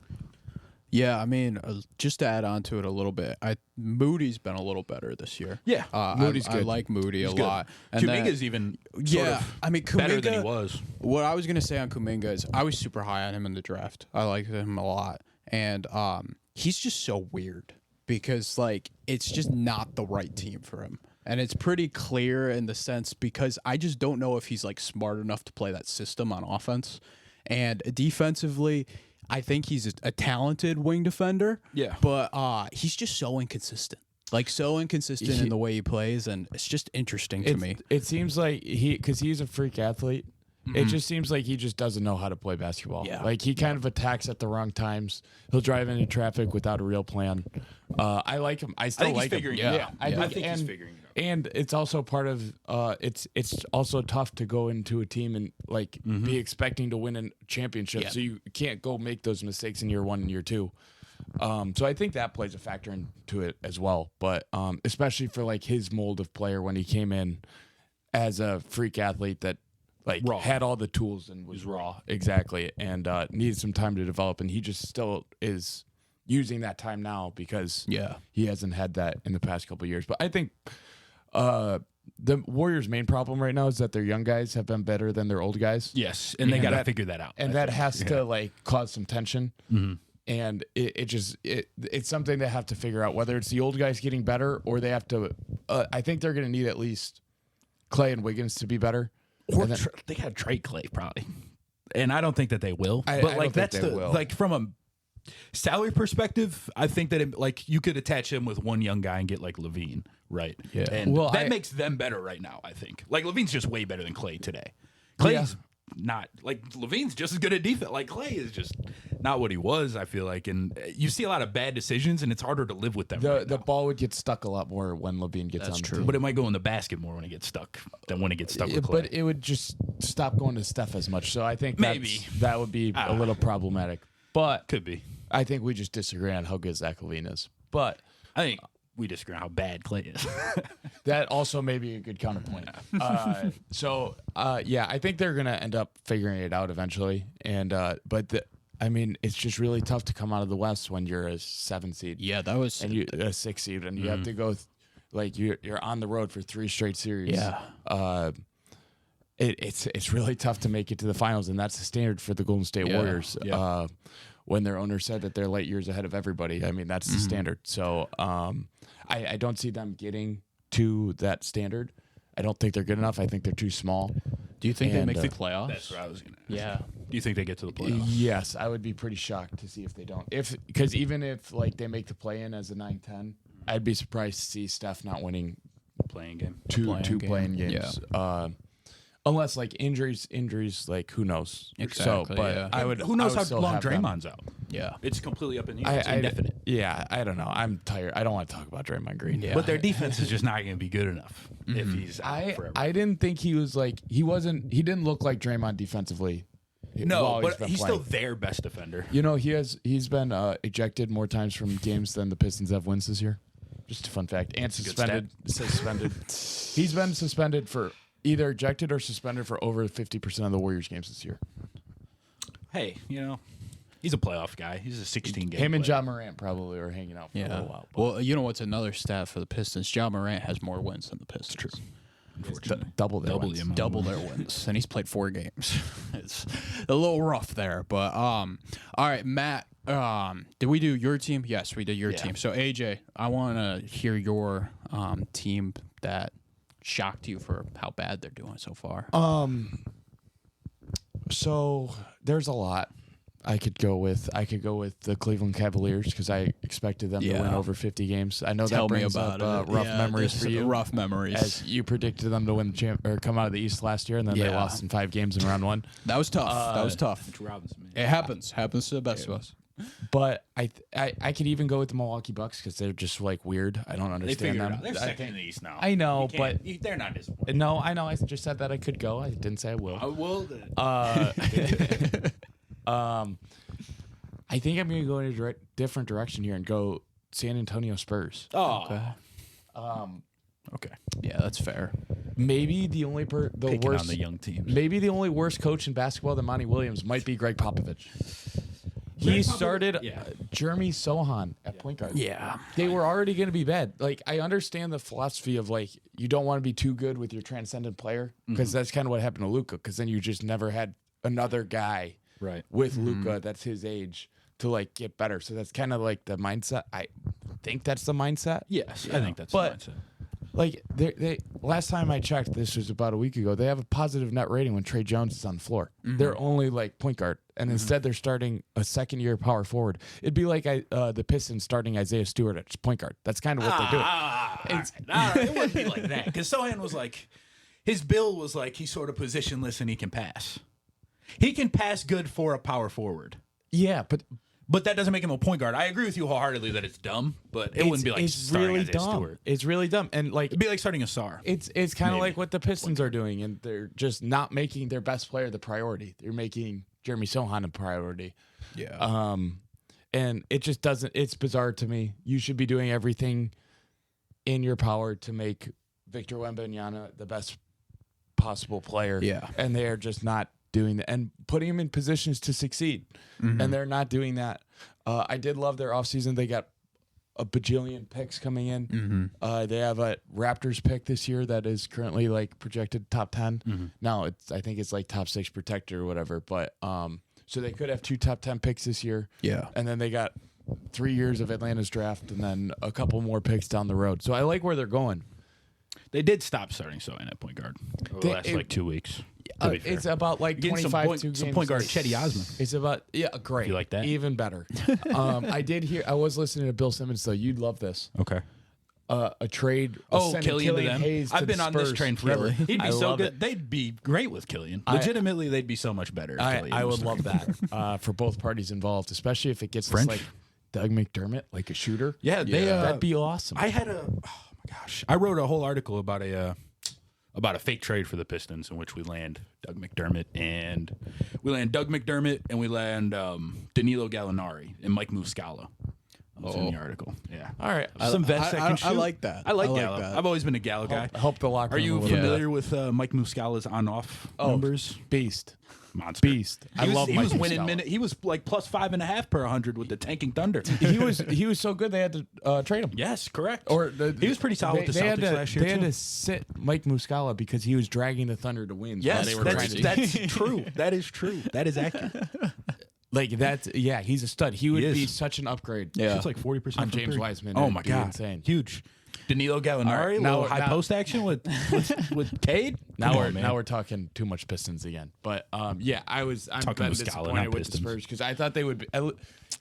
Yeah, I mean, just to add on to it a little bit, Moody's been a little better this year. Yeah, Moody's good. I like Moody a lot. And Kuminga's even Kuminga, better than he was. What I was going to say on Kuminga is I was super high on him in the draft. I like him a lot. And he's just so weird because, like, it's just not the right team for him. And it's pretty clear in the sense because I just don't know if he's, like, smart enough to play that system on offense. And defensively, I think he's a talented wing defender. Yeah. But he's just so inconsistent. Like, so inconsistent in the way he plays, and it's just interesting to me. It seems like because he's a freak athlete, it just seems like he just doesn't know how to play basketball. Yeah. Like, he kind of attacks at the wrong times. He'll drive into traffic without a real plan. I like him. I still like him. I think he's figuring it out. And it's also part of it's also tough to go into a team and like be expecting to win a championship. So you can't go make those mistakes in year 1 and year 2. So I think that plays a factor into it as well. But especially for like his mold of player when he came in as a freak athlete that like had all the tools and was raw. Exactly. And needed some time to develop, and he just still is using that time now because he hasn't had that in the past couple of years. But I think the Warriors' main problem right now is that their young guys have been better than their old guys. Yes, and they got to figure that out. And that has to like cause some tension. And it's something they have to figure out, whether it's the old guys getting better or they have to. I think they're going to need at least Klay and Wiggins to be better. Or they got to trade Klay probably, and I don't think that they will. But like that's like from a salary perspective, I think that like you could attach him with one young guy and get like Levine, right? Yeah, and that makes them better right now. I think like Levine's just way better than Klay today. Klay's not like Levine's just as good at defense. Like Klay is just not what he was. I feel like, and you see a lot of bad decisions, and it's harder to live with them. The ball would get stuck a lot more when Levine gets on the team. But it might go in the basket more when it gets stuck than when it gets stuck with Klay. But it would just stop going to Steph as much. So I think that would be a little problematic. But could be. I think we just disagree on how good Zach LaVine is. But I think we disagree on how bad Klay is. That also may be a good counterpoint. I think they're going to end up figuring it out eventually. And I mean, it's just really tough to come out of the West when you're a 7 seed. Yeah, that was and you a 6 seed, and you have to go like you're on the road for 3 straight series. Yeah. It's really tough to make it to the finals, and that's the standard for the Golden State Warriors. Yeah. When their owner said that they're light years ahead of everybody, I mean that's the standard. So I don't see them getting to that standard. I don't think they're good enough. I think they're too small. Do you think they make the playoffs? That's what I was going to ask. Yeah. Do you think they get to the playoffs? Yes, I would be pretty shocked to see if they don't. Because even if like they make the play-in as a 9-10, I'd be surprised to see Steph not winning playing game. Two playing games. Yeah. Unless like injuries, like who knows? Exactly. So, but I would. Who knows how long Draymond's out? Yeah. It's completely up in the air. It's indefinite. I don't know. I'm tired. I don't want to talk about Draymond Green. Yeah. But their defense is just not going to be good enough if he's out forever. I didn't think he was like he didn't look like Draymond defensively. No, but been he's playing. still their best defender. You know, he's been ejected more times from games than the Pistons have wins this year. Just a fun fact. And suspended. He's been suspended for either ejected or suspended for over 50% of the Warriors games this year. Hey, he's a playoff guy. He's a 16-game Him and player. John Morant probably are hanging out for a little while. but Well, you know what's another stat for the Pistons? John Morant has more wins than the Pistons. True. Unfortunately. double their Double wins. the amount. Double their wins, and he's played 4 games. It's a little rough there, but all right, Matt. Did we do your team? Yes, we did your team. So AJ, I want to hear your team that shocked you for how bad they're doing so far. So there's a lot I could go with. I could go with the Cleveland Cavaliers because I expected them to win over 50 games. I know Tell that me brings about up it. rough Yeah, memories this for is you. rough memories. As you predicted them to win or come out of the East last year, and then they Yeah. lost in 5 games in round 1. That was tough. That was tough. Mitch Robinson, man. It happens. Happens to the best of us. But I could even go with the Milwaukee Bucks because they're just like weird. I don't They understand figured it them. out. They're second in the East now. I know, You can't- they're not disappointing. No, I know. I just said that I could go. I didn't say I will. I will. I think I'm going to go in a different direction here and go San Antonio Spurs. Oh, Okay. Yeah, that's fair. Maybe the only the picking worst on the young teams. Maybe the only worst coach in basketball than Monty Williams might be Greg Popovich. He started Jeremy Sohan at point guard. Yeah. They were already going to be bad. Like, I understand the philosophy of, like, you don't want to be too good with your transcendent player because that's kind of what happened to Luka because then you just never had another guy with Luka that's his age to, like, get better. So that's kind of, like, the mindset. I think that's the mindset. Yes, I think that's But- the mindset. Like, they last time I checked, this was about a week ago, they have a positive net rating when Trey Jones is on the floor. They're only, like, point guard. And instead they're starting a second-year power forward. It'd be like the Pistons starting Isaiah Stewart at point guard. That's kind of what they're doing. It wouldn't be like that because Sohan was like, his bill was like he's sort of positionless and he can pass. He can pass good for a power forward, Yeah, but that doesn't make him a point guard. I agree with you wholeheartedly that it's dumb, but it wouldn't be like it's starting really Isaiah dumb. Stewart. It's really dumb. And, like, It'd be like starting a Sar. it's kind of Maybe. like what the Pistons are doing, and they're just not making their best player the priority. They're making Jeremy Sohan a priority. Yeah. And it just doesn't. It's bizarre to me. You should be doing everything in your power to make Victor Wembanyama the best possible player. Yeah. And they are just not doing that and putting him in positions to succeed. And they're not doing that. I did love their offseason. They got a bajillion picks coming in. They have a Raptors pick this year that is currently, like, projected top 10. Now I think it's like top 6 protected or whatever. But so they could have 2 top 10 picks this year. Yeah. And then they got 3 years of Atlanta's draft and then a couple more picks down the road. So I like where they're going. They did stop starting Sohan at point guard over the last like 2 weeks. To be fair. It's about like Getting 25 some point guard Chetty Osman. It's about great. You like that? Even better. I was listening to Bill Simmons though. You'd love this. Okay. A trade. Oh, Killian to them. Hayes I've to been the on this Spurs. train forever. Really? He'd be I so love good. it. They'd be great with Killian. Legitimately, they'd be so much better. If Killian I was would there. love that for both parties involved, especially if it gets French? this, like Doug McDermott, like a shooter. Yeah, they. That'd be awesome. I had oh my gosh, I wrote a whole article about a fake trade for the Pistons in which we land Doug McDermott and we land Danilo Gallinari and Mike Muscala. Was in the article. Yeah. All right. Some vets that can shoot. I like that. I like I like Gallo. that. I've always been a Gallo guy. Help the locker Are room you a little bit. familiar with Mike Muscala's on-off numbers? Beast. Monster. Beast. I love He Mike was winning Muscala. minute. He was like plus 5.5 per 100 with the tanking Thunder. He was so good they had to trade him. Yes, correct. Or he was pretty solid with the Celtics last year They had too. to sit Mike Muscala because he was dragging the Thunder to wins. while Yes, they were trying to that's true. That is true. That is accurate. he's a stud. He would He be is. such an upgrade. Yeah. It's like 40% On from James three. Wiseman, Oh it'd my be god, insane. huge. Danilo Gallinari, All right, little now- high post action with Cade. Now we're talking too much Pistons again. But I'm Talking been Muscala, disappointed not with the Pistons. Spurs because I thought they would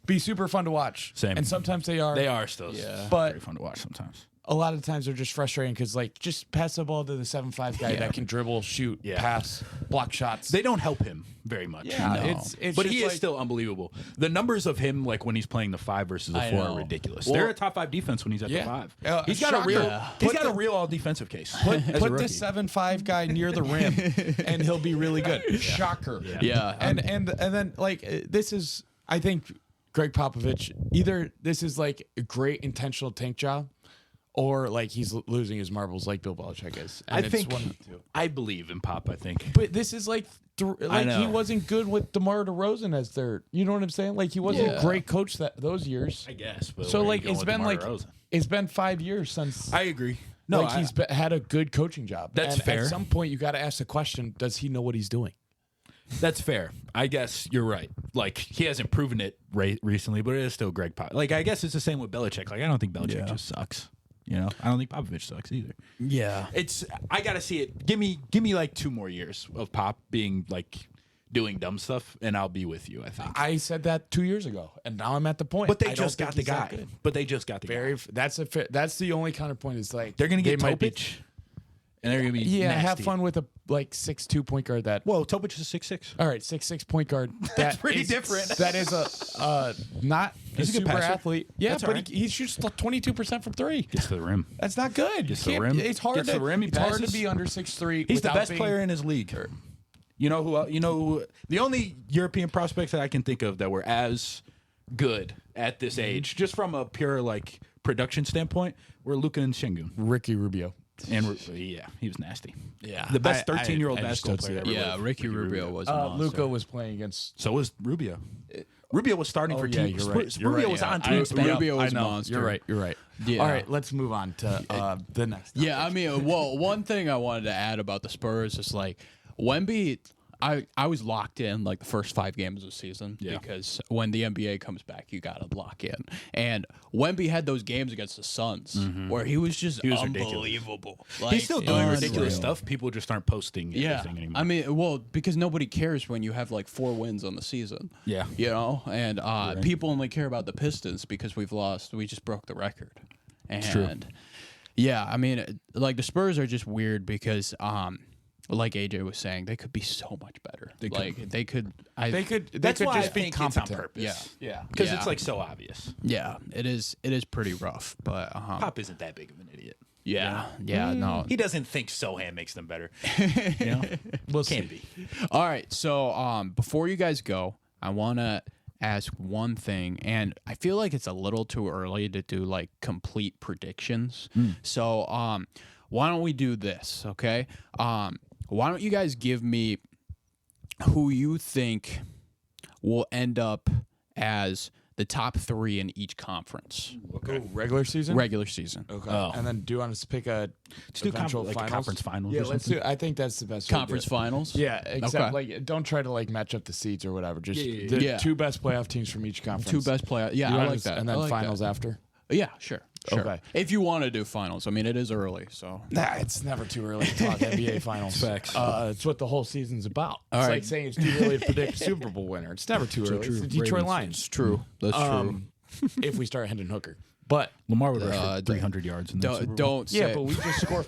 be super fun to watch. Same. And sometimes they are. They are still But very fun to watch sometimes. a lot of times they're just frustrating because, like, just pass the ball to the 7'5" guy that can dribble, shoot, pass, block shots. They don't help him very much. Yeah, No. it's but just he is like, still unbelievable. The numbers of him, like when he's playing the 5 versus the 4, know. are ridiculous. Well- They're a top 5 defense when he's at the 5. He's got shocker. a real, Yeah. he's got a real all defensive case. Put as a the rookie. 7'5" guy near the rim, and he'll be really good. Shocker. Yeah. And then like this is, I think, Greg Popovich. Either this is like a great intentional tank job, or like he's losing his marbles like Bill Belichick is. And I it's think one of the two. I believe in Pop. I think. But this is like he know. wasn't good with DeMar DeRozan as their. You know what I'm saying? Like he wasn't Yeah. a great coach those years. I guess. But So where are you like going it's with been DeMar like DeRozan? it's been 5 years since. I agree. No, like he's had a good coaching job. That's and fair. At some point, you got to ask the question: does he know what he's doing? That's fair. I guess you're right. Like he hasn't proven it recently, but it is still Greg Pop. Like I guess it's the same with Belichick. Like I don't think Belichick just sucks. You know, I don't think Popovich sucks either. Yeah. It's I gotta see it. Give me like 2 more years of Pop being like doing dumb stuff, and I'll be with you. I think. I said that 2 years ago, and now I'm at the point. But they I don't just think got the he's that guy. good. But they just got the guy. That's the only counterpoint. Is like They're gonna get they might be- Topic, and they're gonna be have nasty. fun with a like 6'2" point guard. That Whoa, Topic is a 6'6". all right, 6'6" point guard. That's pretty different. That is not He's a good super passer. athlete. Yeah, That's but all right. he shoots 22% from 3. Gets to the rim. That's not good. Gets to the Can't- rim. It's hard Gets to the rim, he it's hard to passes. be under 6'3". He's the without best being- player in his league. You know who? The only European prospects that I can think of that were as good at this age, just from a pure like production standpoint, were Luka and Şengün. Ricky Rubio. And yeah, he was nasty. Yeah, The best I- 13-year-old I just basketball don't see player that. ever Yeah, lived. Ricky Rubio was a monster. Luca was playing against. So was Rubio. Rubio was starting for yeah, team. you're right. You're Rubio right, was yeah. on I- team. yeah, Rubio was I a know. monster. You're right. Yeah. All right, let's move on to the next. Yeah, I mean, well, one thing I wanted to add about the Spurs is like Wemby. I was locked in like the first 5 games of the season because when the NBA comes back, you got to lock in. And Wemby had those games against the Suns where he was just was unbelievable. He's Like, still doing unreal. ridiculous stuff. People just aren't posting Yeah, anything anymore. I mean, well, because nobody cares when you have like 4 wins on the season. Yeah. you know, and people only care about the Pistons because we've lost. We just broke the record. And true. yeah, I mean, like the Spurs are just weird because like AJ was saying, they could be so much better. They could That's why just I be think it's on competent. purpose. Yeah. because Yeah. it's like so obvious. Yeah, it is pretty rough, but Pop isn't that big of an idiot. yeah, no. He doesn't think Sohan makes them better. You know, can't be. All right, so before you guys go, I want to ask one thing, and I feel like it's a little too early to do like complete predictions. So why don't we do this, okay? Why don't you guys give me who you think will end up as the top 3 in each conference? Okay. Regular season. Regular season. Okay. Oh. And then do you want us to pick a Let's do eventual like finals? conference finals. Yeah, or let's something. do. I think that's the best. way to do Conference it. finals? Yeah, except Okay. like don't try to like match up the seeds or whatever. Just Yeah. the Yeah. 2 best playoff teams from each conference. 2 best player. Yeah, You I want like us- that. And I then like finals that. after. Yeah, sure. Okay. If you want to do finals, I mean, it is early, so. Nah, it's never too early to talk NBA finals. Facts. It's what the whole season's about. All It's right. like saying it's too early to predict a Super Bowl winner. It's never too early. It's the Detroit Ravens. Lions. True. That's true. If we start Hendon Hooker. But Lamar would rush for 300 yards. In the Super Bowl. Don't say. yeah, but we just score.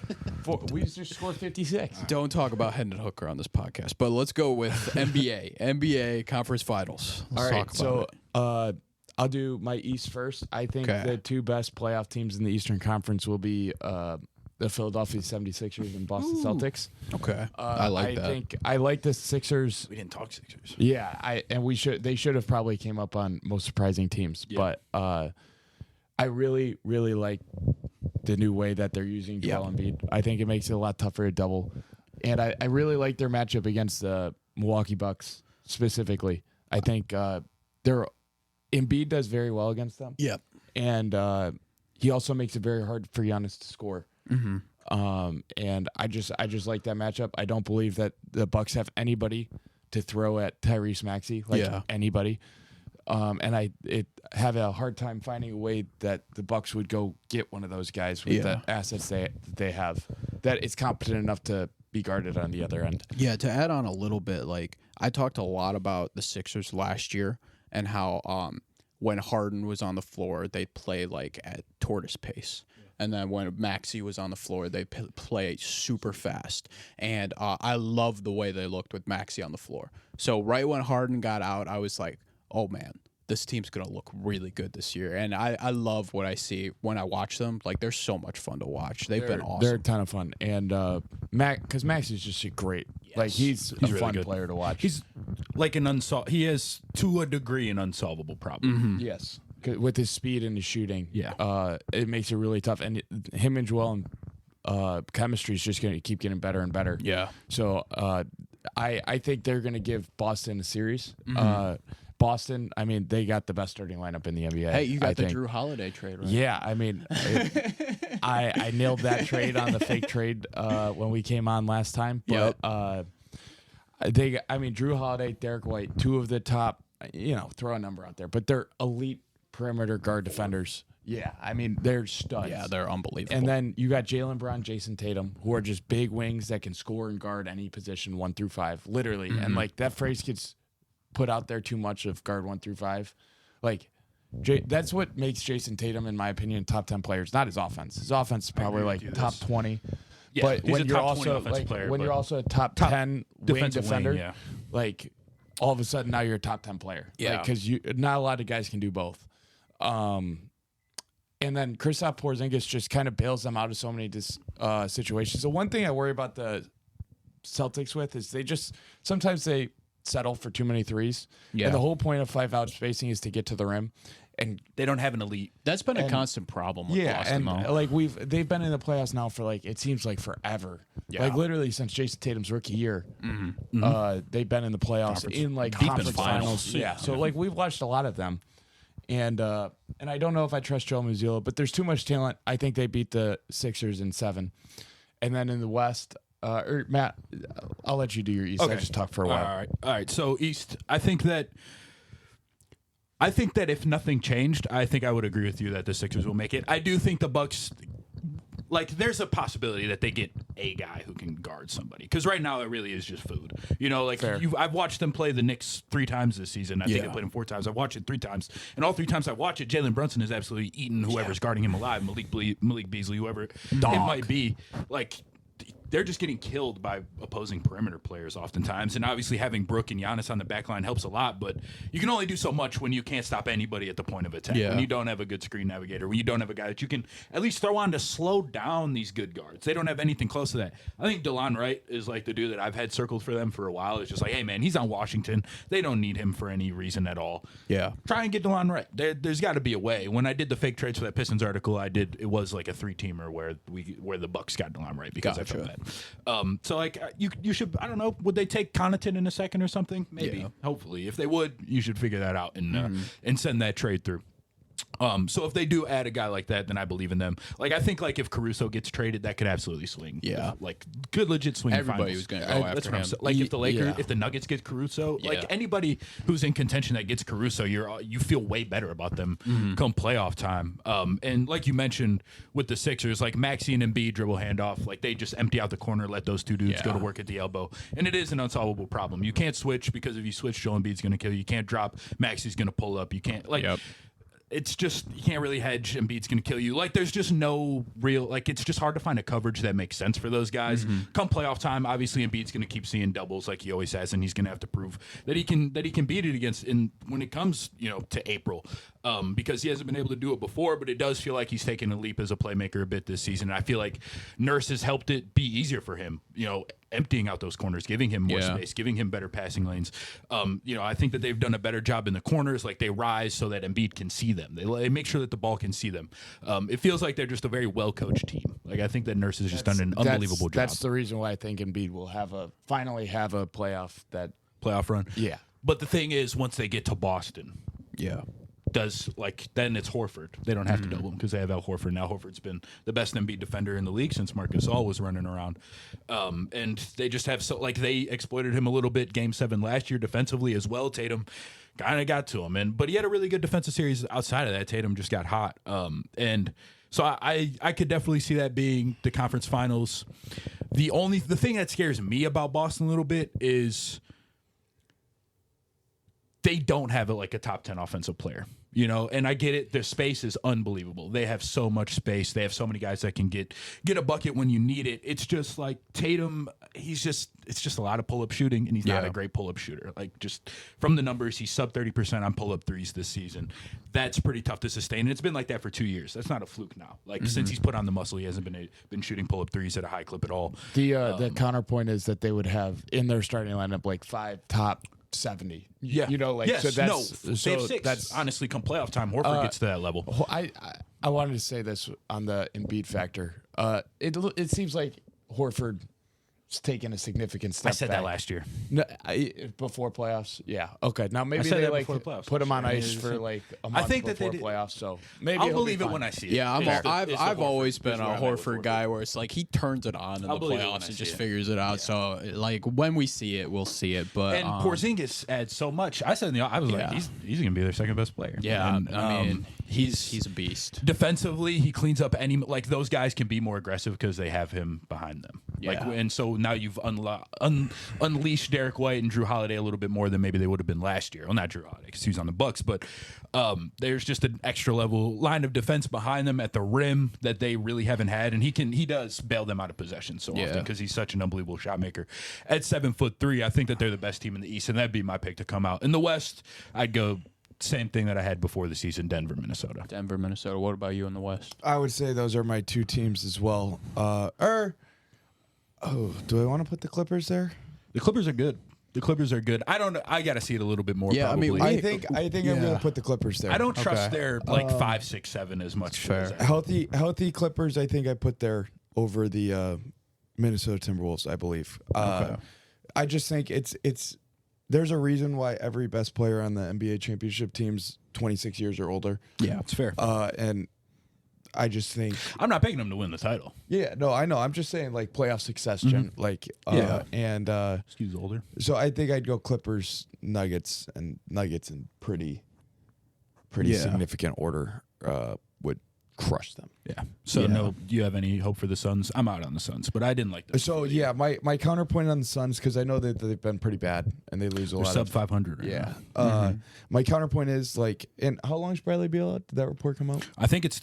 We just scored 56. Don't talk about Hendon Hooker on this podcast, but let's go with NBA conference finals. Let's All right, talk about so I'll do my East first. I think Okay. the 2 best playoff teams in the Eastern Conference will be the Philadelphia 76ers and Boston Celtics. it. Okay. I like that. I like the Sixers. We didn't talk Sixers. Yeah, they should have probably came up on most surprising teams, but I really like the new way that they're using Joel Embiid. I think it makes it a lot tougher to double, and I really like their matchup against the Milwaukee Bucks specifically. I think Embiid does very well against them. Yep. And he also makes it very hard for Giannis to score. And I just like that matchup. I don't believe that the Bucks have anybody to throw at Tyrese Maxey, anybody. And I have a hard time finding a way that the Bucks would go get one of those guys with the assets they have that is competent enough to be guarded on the other end. Yeah, to add on a little bit, like I talked a lot about the Sixers last year and how when Harden was on the floor, they'd play like at tortoise pace. And then when Maxey was on the floor, they play super fast. And I love the way they looked with Maxey on the floor. So right when Harden got out, I was like, oh, man, this team's going to look really good this year. And I love what I see when I watch them. Like, they're so much fun to watch. They've been awesome. They're a ton of fun. And because Max is just great. Yes. Like, he's a really fun good player to watch. He's like he has, to a degree, an unsolvable problem. Mm-hmm. Yes. With his speed and his shooting. Yeah. It makes it really tough. And him and Joel chemistry is just going to keep getting better and better. Yeah. So I think they're going to give Boston a series. Mm-hmm. Boston, I mean, they got the best starting lineup in the NBA. Hey, you got the think. Drew Holiday trade, right? Yeah, I mean, I nailed that trade on the fake trade when we came on last time. But Drew Holiday, Derek White, two of the top, throw a number out there, but they're elite perimeter guard defenders. Yeah, I mean, they're studs. Yeah, they're unbelievable. And then you got Jaylen Brown, Jason Tatum, who are just big wings that can score and guard any position 1 through 5, literally. Mm-hmm. And like that phrase gets put out there too much of guard 1 through 5. Like that's what makes Jason Tatum, in my opinion, top 10 players. Not his offense. His offense is probably like top 20. Yeah, but he's when a you're top 20 also offensive player, when but you're also a top 10 wing defensive defender, wing, yeah. like all of a sudden now you're a top 10 player. Yeah, because not a lot of guys can do both. And then Kristaps Porzingis just kind of bails them out of so many situations. So one thing I worry about the Celtics with is sometimes they settle for too many threes. Yeah. And the whole point of 5-out spacing is to get to the rim. And They don't have an elite. That's been a constant problem with Boston, though. like they've been in the playoffs now for it seems like forever. Yeah. Like literally since Jason Tatum's rookie year. Mm-hmm. They've been in the playoffs in like deep in conference finals. finals. Yeah. So we've watched a lot of them. And I don't know if I trust Joe Mazzulla, but there's too much talent. I think they beat the Sixers in 7. And then in the West, Matt, I'll let you do your East. I just talked for a while. All right. So East, I think that if nothing changed, I think I would agree with you that the Sixers will make it. I do think the Bucks, there's a possibility that they get a guy who can guard somebody, because right now it really is just food. I've watched them play the Knicks 3 times this season. I think I played them 4 times. I've watched it 3 times, and all 3 times I watch it, Jalen Brunson is absolutely eating whoever's guarding him alive. Malik Beasley, whoever it might be. They're just getting killed by opposing perimeter players oftentimes. And obviously having Brook and Giannis on the back line helps a lot, but you can only do so much when you can't stop anybody at the point of attack. Yeah. When you don't have a good screen navigator, when you don't have a guy that you can at least throw on to slow down these good guards. They don't have anything close to that. I think DeLon Wright is the dude that I've had circled for them for a while. It's just hey, man, he's on Washington. They don't need him for any reason at all. Yeah. Try and get DeLon Wright. There's got to be a way. When I did the fake trades for that Pistons article, it was like a 3-teamer where the Bucks got DeLon Wright because I felt that. So you should, I don't know, would they take Connaughton in a second or something? Maybe. Yeah. Hopefully. If they would, you should figure that out and send that trade through. So if they do add a guy like that, then I believe in them. I think if Caruso gets traded, that could absolutely swing. Yeah. Good legit swing. Everybody was going to go after him. If the Nuggets get Caruso, anybody who's in contention that gets Caruso, you feel way better about them come playoff time. And like you mentioned with the Sixers, Maxey and Embiid dribble handoff, they just empty out the corner, let those 2 dudes go to work at the elbow, and it is an unsolvable problem. You can't switch, because if you switch, Joel Embiid's going to kill you. You can't drop, Maxey's going to pull up. You can't It's just, you can't really hedge. Embiid's going to kill you. There's just no real, it's just hard to find a coverage that makes sense for those guys. Come playoff time, obviously Embiid's going to keep seeing doubles like he always has, and he's going to have to prove that he can beat it against when it comes, to April. Because he hasn't been able to do it before, but it does feel like he's taken a leap as a playmaker a bit this season. And I feel like Nurse has helped it be easier for him, emptying out those corners, giving him more space, giving him better passing lanes. I think that they've done a better job in the corners. They rise so that Embiid can see them. They make sure that the ball can see them. It feels like they're just a very well-coached team. I think that Nurse has just done an unbelievable job. That's the reason why I think Embiid will finally have a playoff run. Yeah. But the thing is, once they get to Boston, then it's Horford. They don't have to double him because they have Al Horford. Now Horford's been the best Embiid defender in the league since Marc Gasol was running around. And they just have they exploited him a little bit Game 7 last year defensively as well. Tatum kind of got to him, but he had a really good defensive series outside of that. Tatum just got hot. And so I could definitely see that being the conference finals. The thing that scares me about Boston a little bit is they don't have like a top 10 offensive player. You know, and I get it. Their space is unbelievable. They have so much space. They have so many guys that can get a bucket when you need it. It's just like Tatum. It's just a lot of pull-up shooting, and he's not a great pull-up shooter. Like, just from the numbers, he's sub 30% on pull-up threes this season. That's pretty tough to sustain, and it's been like that for 2 years. That's not a fluke now. Like, since he's put on the muscle, he hasn't been shooting pull-up threes at a high clip at all. The counterpoint is that they would have in their starting lineup like 5 top 70. Yeah, you know, like yes, so that's no, so they have 6. that's Honestly, come playoff time, Horford gets to that level. I wanted to say this on the Embiid factor. It seems like Horford's taken a significant step. I said back. that last year. No, before playoffs. Yeah. Okay. Now maybe said they that like before the playoffs. put him on Sure. ice for like a month think that before they did. playoffs. So maybe I'll he'll believe be it fine. when I see it. Yeah, I've always been it's a where I'm at with Horford guy where it's like he turns it on in the believe it when playoffs I and see just it. figures it out. So like when we see it, we'll see it. But And Porzingis adds so much. I said, I was like, he's gonna be their second best player. yeah, And, I mean he's a beast. defensively, he cleans up any like those guys can be more aggressive because they have him behind them. Like, Yeah. and so now you've unleashed Derek White and Drew Holiday a little bit more than maybe they would have been last year. Well, not Drew Holiday because he was on the Bucks, but there's just an extra level line of defense behind them at the rim that they really haven't had, and he does bail them out of possession so often because he's such an unbelievable shot maker. At 7'3", I think that they're the best team in the East, and that'd be my pick to come out. In the West, I'd go same thing that I had before the season: Denver, Minnesota. Denver, Minnesota. What about you in the West? I would say those are my 2 teams as well. Do I want to put the Clippers there? The Clippers are good. The Clippers are good. I don't know. I got to see it a little bit more. Yeah, I mean, probably. I think I'm gonna put the Clippers there. I don't trust their like 5, 6, 7 as much. fair. as Healthy Clippers. I think I put there over the Minnesota Timberwolves. I believe. I just think it's there's a reason why every best player on the NBA championship team's 26 years or older. Yeah, it's fair. And I just think I'm not picking them to win the title. yeah, no, I know. I'm just saying like playoff success, like and Excuse older. so I think I'd go Clippers, Nuggets in pretty significant order. Would crush them. Yeah. So no, do you have any hope for the Suns? I'm out on the Suns, but I didn't like them. So yeah, my counterpoint on the Suns, because I know that they've been pretty bad and they lose a They're lot. sub of 500. Right Yeah. now. My counterpoint is like, and how long is Bradley Beal out? Did that report come out? I think it's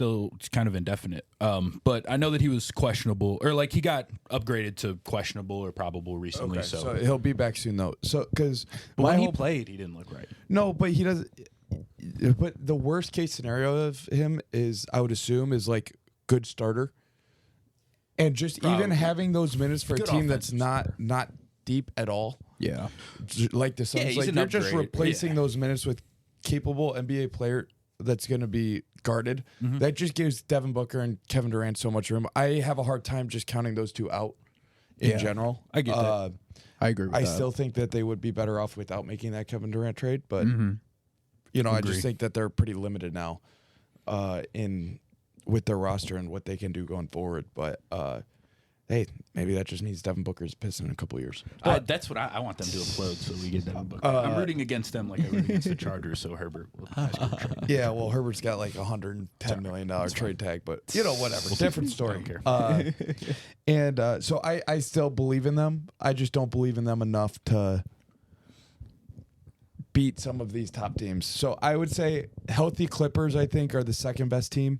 kind of indefinite. But I know that he was questionable, or like he got upgraded to questionable or probable recently. So he'll be back soon though. So because but when he played, he didn't look right. no, but he does. But the worst case scenario of him is, I would assume, is like good starter, and just even Probably. having those minutes for a Good team that's offensive not deep at all. Yeah. Like the Suns, he's like an you're just upgrade. replacing Yeah. those minutes with capable NBA player that's going to be guarded. That just gives Devin Booker and Kevin Durant so much room. I have a hard time just counting those two out in general. I get that. I agree with I that. still think that they would be better off without making that Kevin Durant trade, but I just think that they're pretty limited now with their roster and what they can do going forward. But hey, maybe that just needs Devin Booker's piss in a couple years. That's what I want them to implode so we get Devin Booker. I'm rooting against them like I root against the Chargers, so Herbert will Yeah, well, Herbert's got like $110 million trade tag, but whatever. Different story. I don't care. So I still believe in them. I just don't believe in them enough to beat some of these top teams. So I would say healthy Clippers, I think, are the second best team.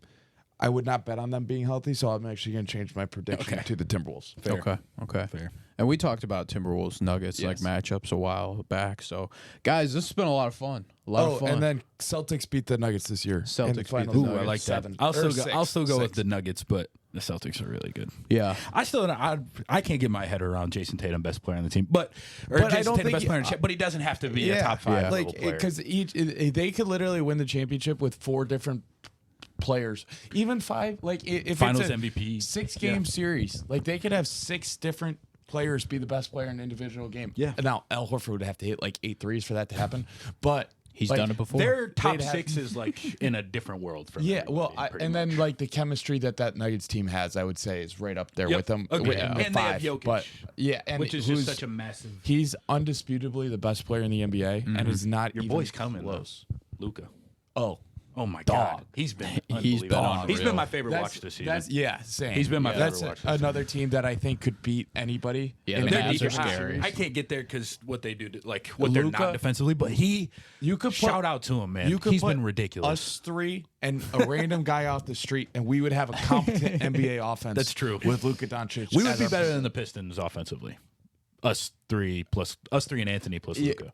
I would not bet on them being healthy, so I'm actually going to change my prediction to the Timberwolves. Okay. Fair. And we talked about Timberwolves Nuggets like matchups a while back. So guys, this has been a lot of fun. A lot of fun. And then Celtics beat the Nuggets this year. Celtics in the beat finals. the Ooh, I Nuggets. like that. 7. I'll still go with 6. the Nuggets, but the Celtics are really good. Yeah. I can't get my head around Jason Tatum, best player on the team, but I Jason don't Tatum, think best player in the but he doesn't have to be a top 5 level player. Because they could literally win the championship with 4 different players, even 5. Like if Finals it's a MVP, 6-game series, like they could have 6 different players be the best player in an individual game. Yeah. Now Al Horford would have to hit like 8 threes for that to happen, but He's like, done it before. Their top They'd have- 6 is like in a different world from Yeah, everybody, well, pretty and then much. like the chemistry that Nuggets team has, I would say, is right up there Yep, with them. agreed. With, And with they 5. have Jokic, but and which is who's- just such a massive. He's undisputably the best player in the NBA, and is not Your even boy's coming, close. Luca. Oh, Oh my God, he's been unbelievable. He's been my favorite watch this season. Same. He's been my favorite That's watch this another team that I think could beat anybody. Yeah, in the any Mavs are given scary. series. I can't get there because what they do, what they're Luka, not defensively. But you could shout out to him, man. He's been ridiculous. Us three and a random guy off the street, and we would have a competent NBA offense. That's true. With Luka Doncic, We would be better than the Pistons offensively. Us three and Anthony plus Luka.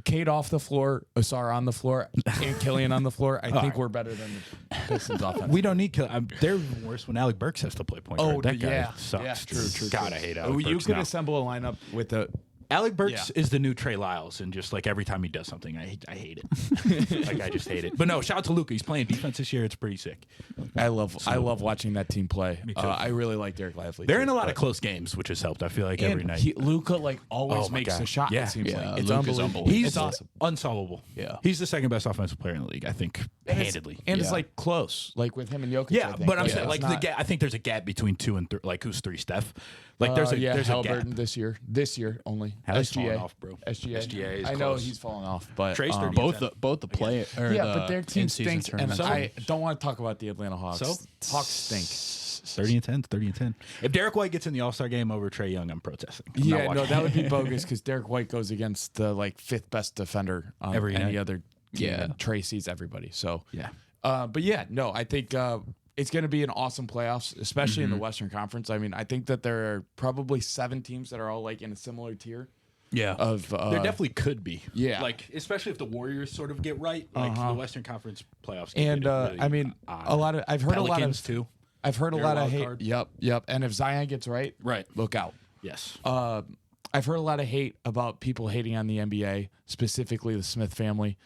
Kate off the floor, Asar on the floor, and Killian on the floor. I think right. we're better than the Pistons offense. We don't need. They're even worse when Alec Burks has to play point guard. That guy yeah, sucks. yeah, true. God, I hate Alec Burks. You could now. assemble a lineup with a. Alec Burks is the new Trey Lyles, and just like every time he does something, I hate it. Like I just hate it. But no, shout out to Luka. He's playing defense this year. It's pretty sick. I love watching that team play. Me too. I really like Derek Lively. They're in a lot of close games, which has helped. I feel like every night. Luka always Oh my makes God. a shot. Yeah. It seems Yeah, like it's Luka's unbelievable. He's It's awesome. unsolvable. Yeah. He's the second best offensive player in the league, I think, handedly. And it's Yeah. like close, like with him and Jokic. Yeah, I think. but I'm Like, saying it's like the not- gap. I think there's a gap between 2 and 3. Like who's 3? Steph. Like there's a gap. Halliburton this year only. Hallie's SGA falling off, bro. SGA. SGA is I know close. he's falling off, but Trey's 30. Both the play or yeah, the but their team in-season stinks, and tournament. I don't want to talk about the Atlanta Hawks. So? Hawks stink. 30-10. If Derek White gets in the All-Star game over Trey Young, I'm protesting. I'm not Yeah, no, watching. that would be bogus because Derek White goes against the 5th best defender on Every any night. other team. Yeah. And Trey sees everybody. So Yeah. but yeah, no, I think it's going to be an awesome playoffs, especially in the Western Conference. I mean, I think that there are probably 7 teams that are all in a similar tier Yeah. of. There definitely could be. yeah. Like, especially if the Warriors sort of get right. Like, the Western Conference playoffs. can and get really I mean, odd. a lot of I've heard Pelicans, a lot of too. I've heard a They're lot a of wild hate. card. Yep. And if Zion gets right, Right. look out. Yes. I've heard a lot of hate about people hating on the NBA, specifically the Smith family.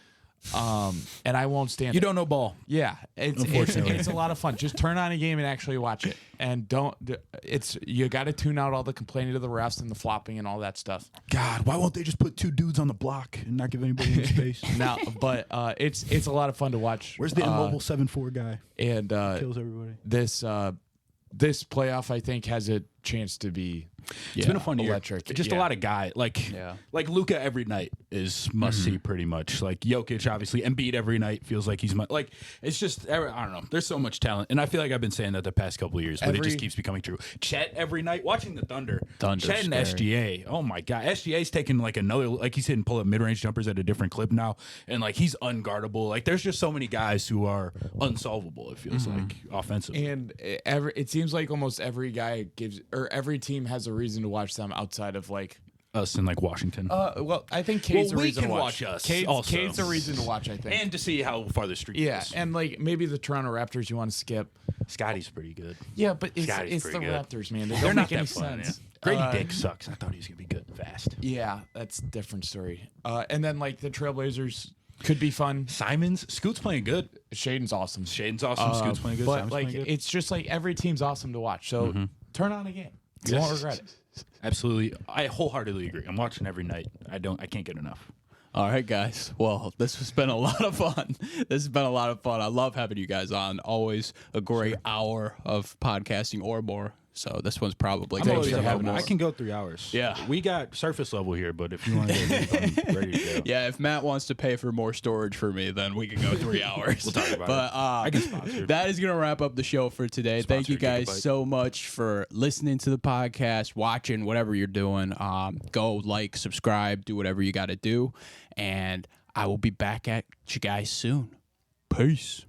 And I won't stand You it. don't know ball. Yeah, it's a lot of fun. Just turn on a game and actually watch it, and you got to tune out all the complaining to the refs and the flopping and all that stuff. God, why won't they just put 2 dudes on the block and not give anybody any space? Now, but it's a lot of fun to watch. Where's the immobile 7'4" guy? And Kills everybody. this playoff, I think, has a chance to be. It's been a fun year. Electric. Just a lot of guys. Like Luka every night is must see pretty much. Like Jokic, obviously. Embiid every night feels like he's like it's just I don't know. There's so much talent, and I feel like I've been saying that the past couple of years, but it just keeps becoming true. Chet every night watching the Thunder. Chet and SGA. Oh my God, SGA's taking he's hitting pull up mid range jumpers at a different clip now, and he's unguardable. Like there's just so many guys who are unsolvable. It feels like offensively. And it seems like almost every guy every team has a reason to watch them outside of us in Washington. Well, I think Cade's a we reason can to watch. watch us Cade's, also. Cade's a reason to watch, I think. And to see how far the streak goes. And maybe the Toronto Raptors you want to skip. Scotty's pretty good. Yeah, but Scotty's it's the pretty good. Raptors, man. They're don't not make any that fun. sense. Grady Dick sucks. I thought he was gonna be good fast. Yeah, that's a different story. And then the Trailblazers could be fun. Scoot's playing good. Shaden's awesome. Shaden's awesome. Scoot's playing good. But Simon's playing good. it's just every team's awesome to watch. So turn on a game. You won't regret it. Absolutely, I wholeheartedly agree. I'm watching every night. I can't get enough. All right, guys. Well, this has been a lot of fun. I love having you guys on. Always a great hour of podcasting or more. So this one's probably I'm always for having available. us. I can go 3 hours. Yeah. We got surface level here, but if you want to go deep, I'm ready to go. Yeah, if Matt wants to pay for more storage for me, then we can go 3 hours. We'll talk about but, it. I can sponsor. That is going to wrap up the show for today. Thank you guys Gigabyte. so much for listening to the podcast, watching, whatever you're doing. Go subscribe, do whatever you got to do. And I will be back at you guys soon. Peace.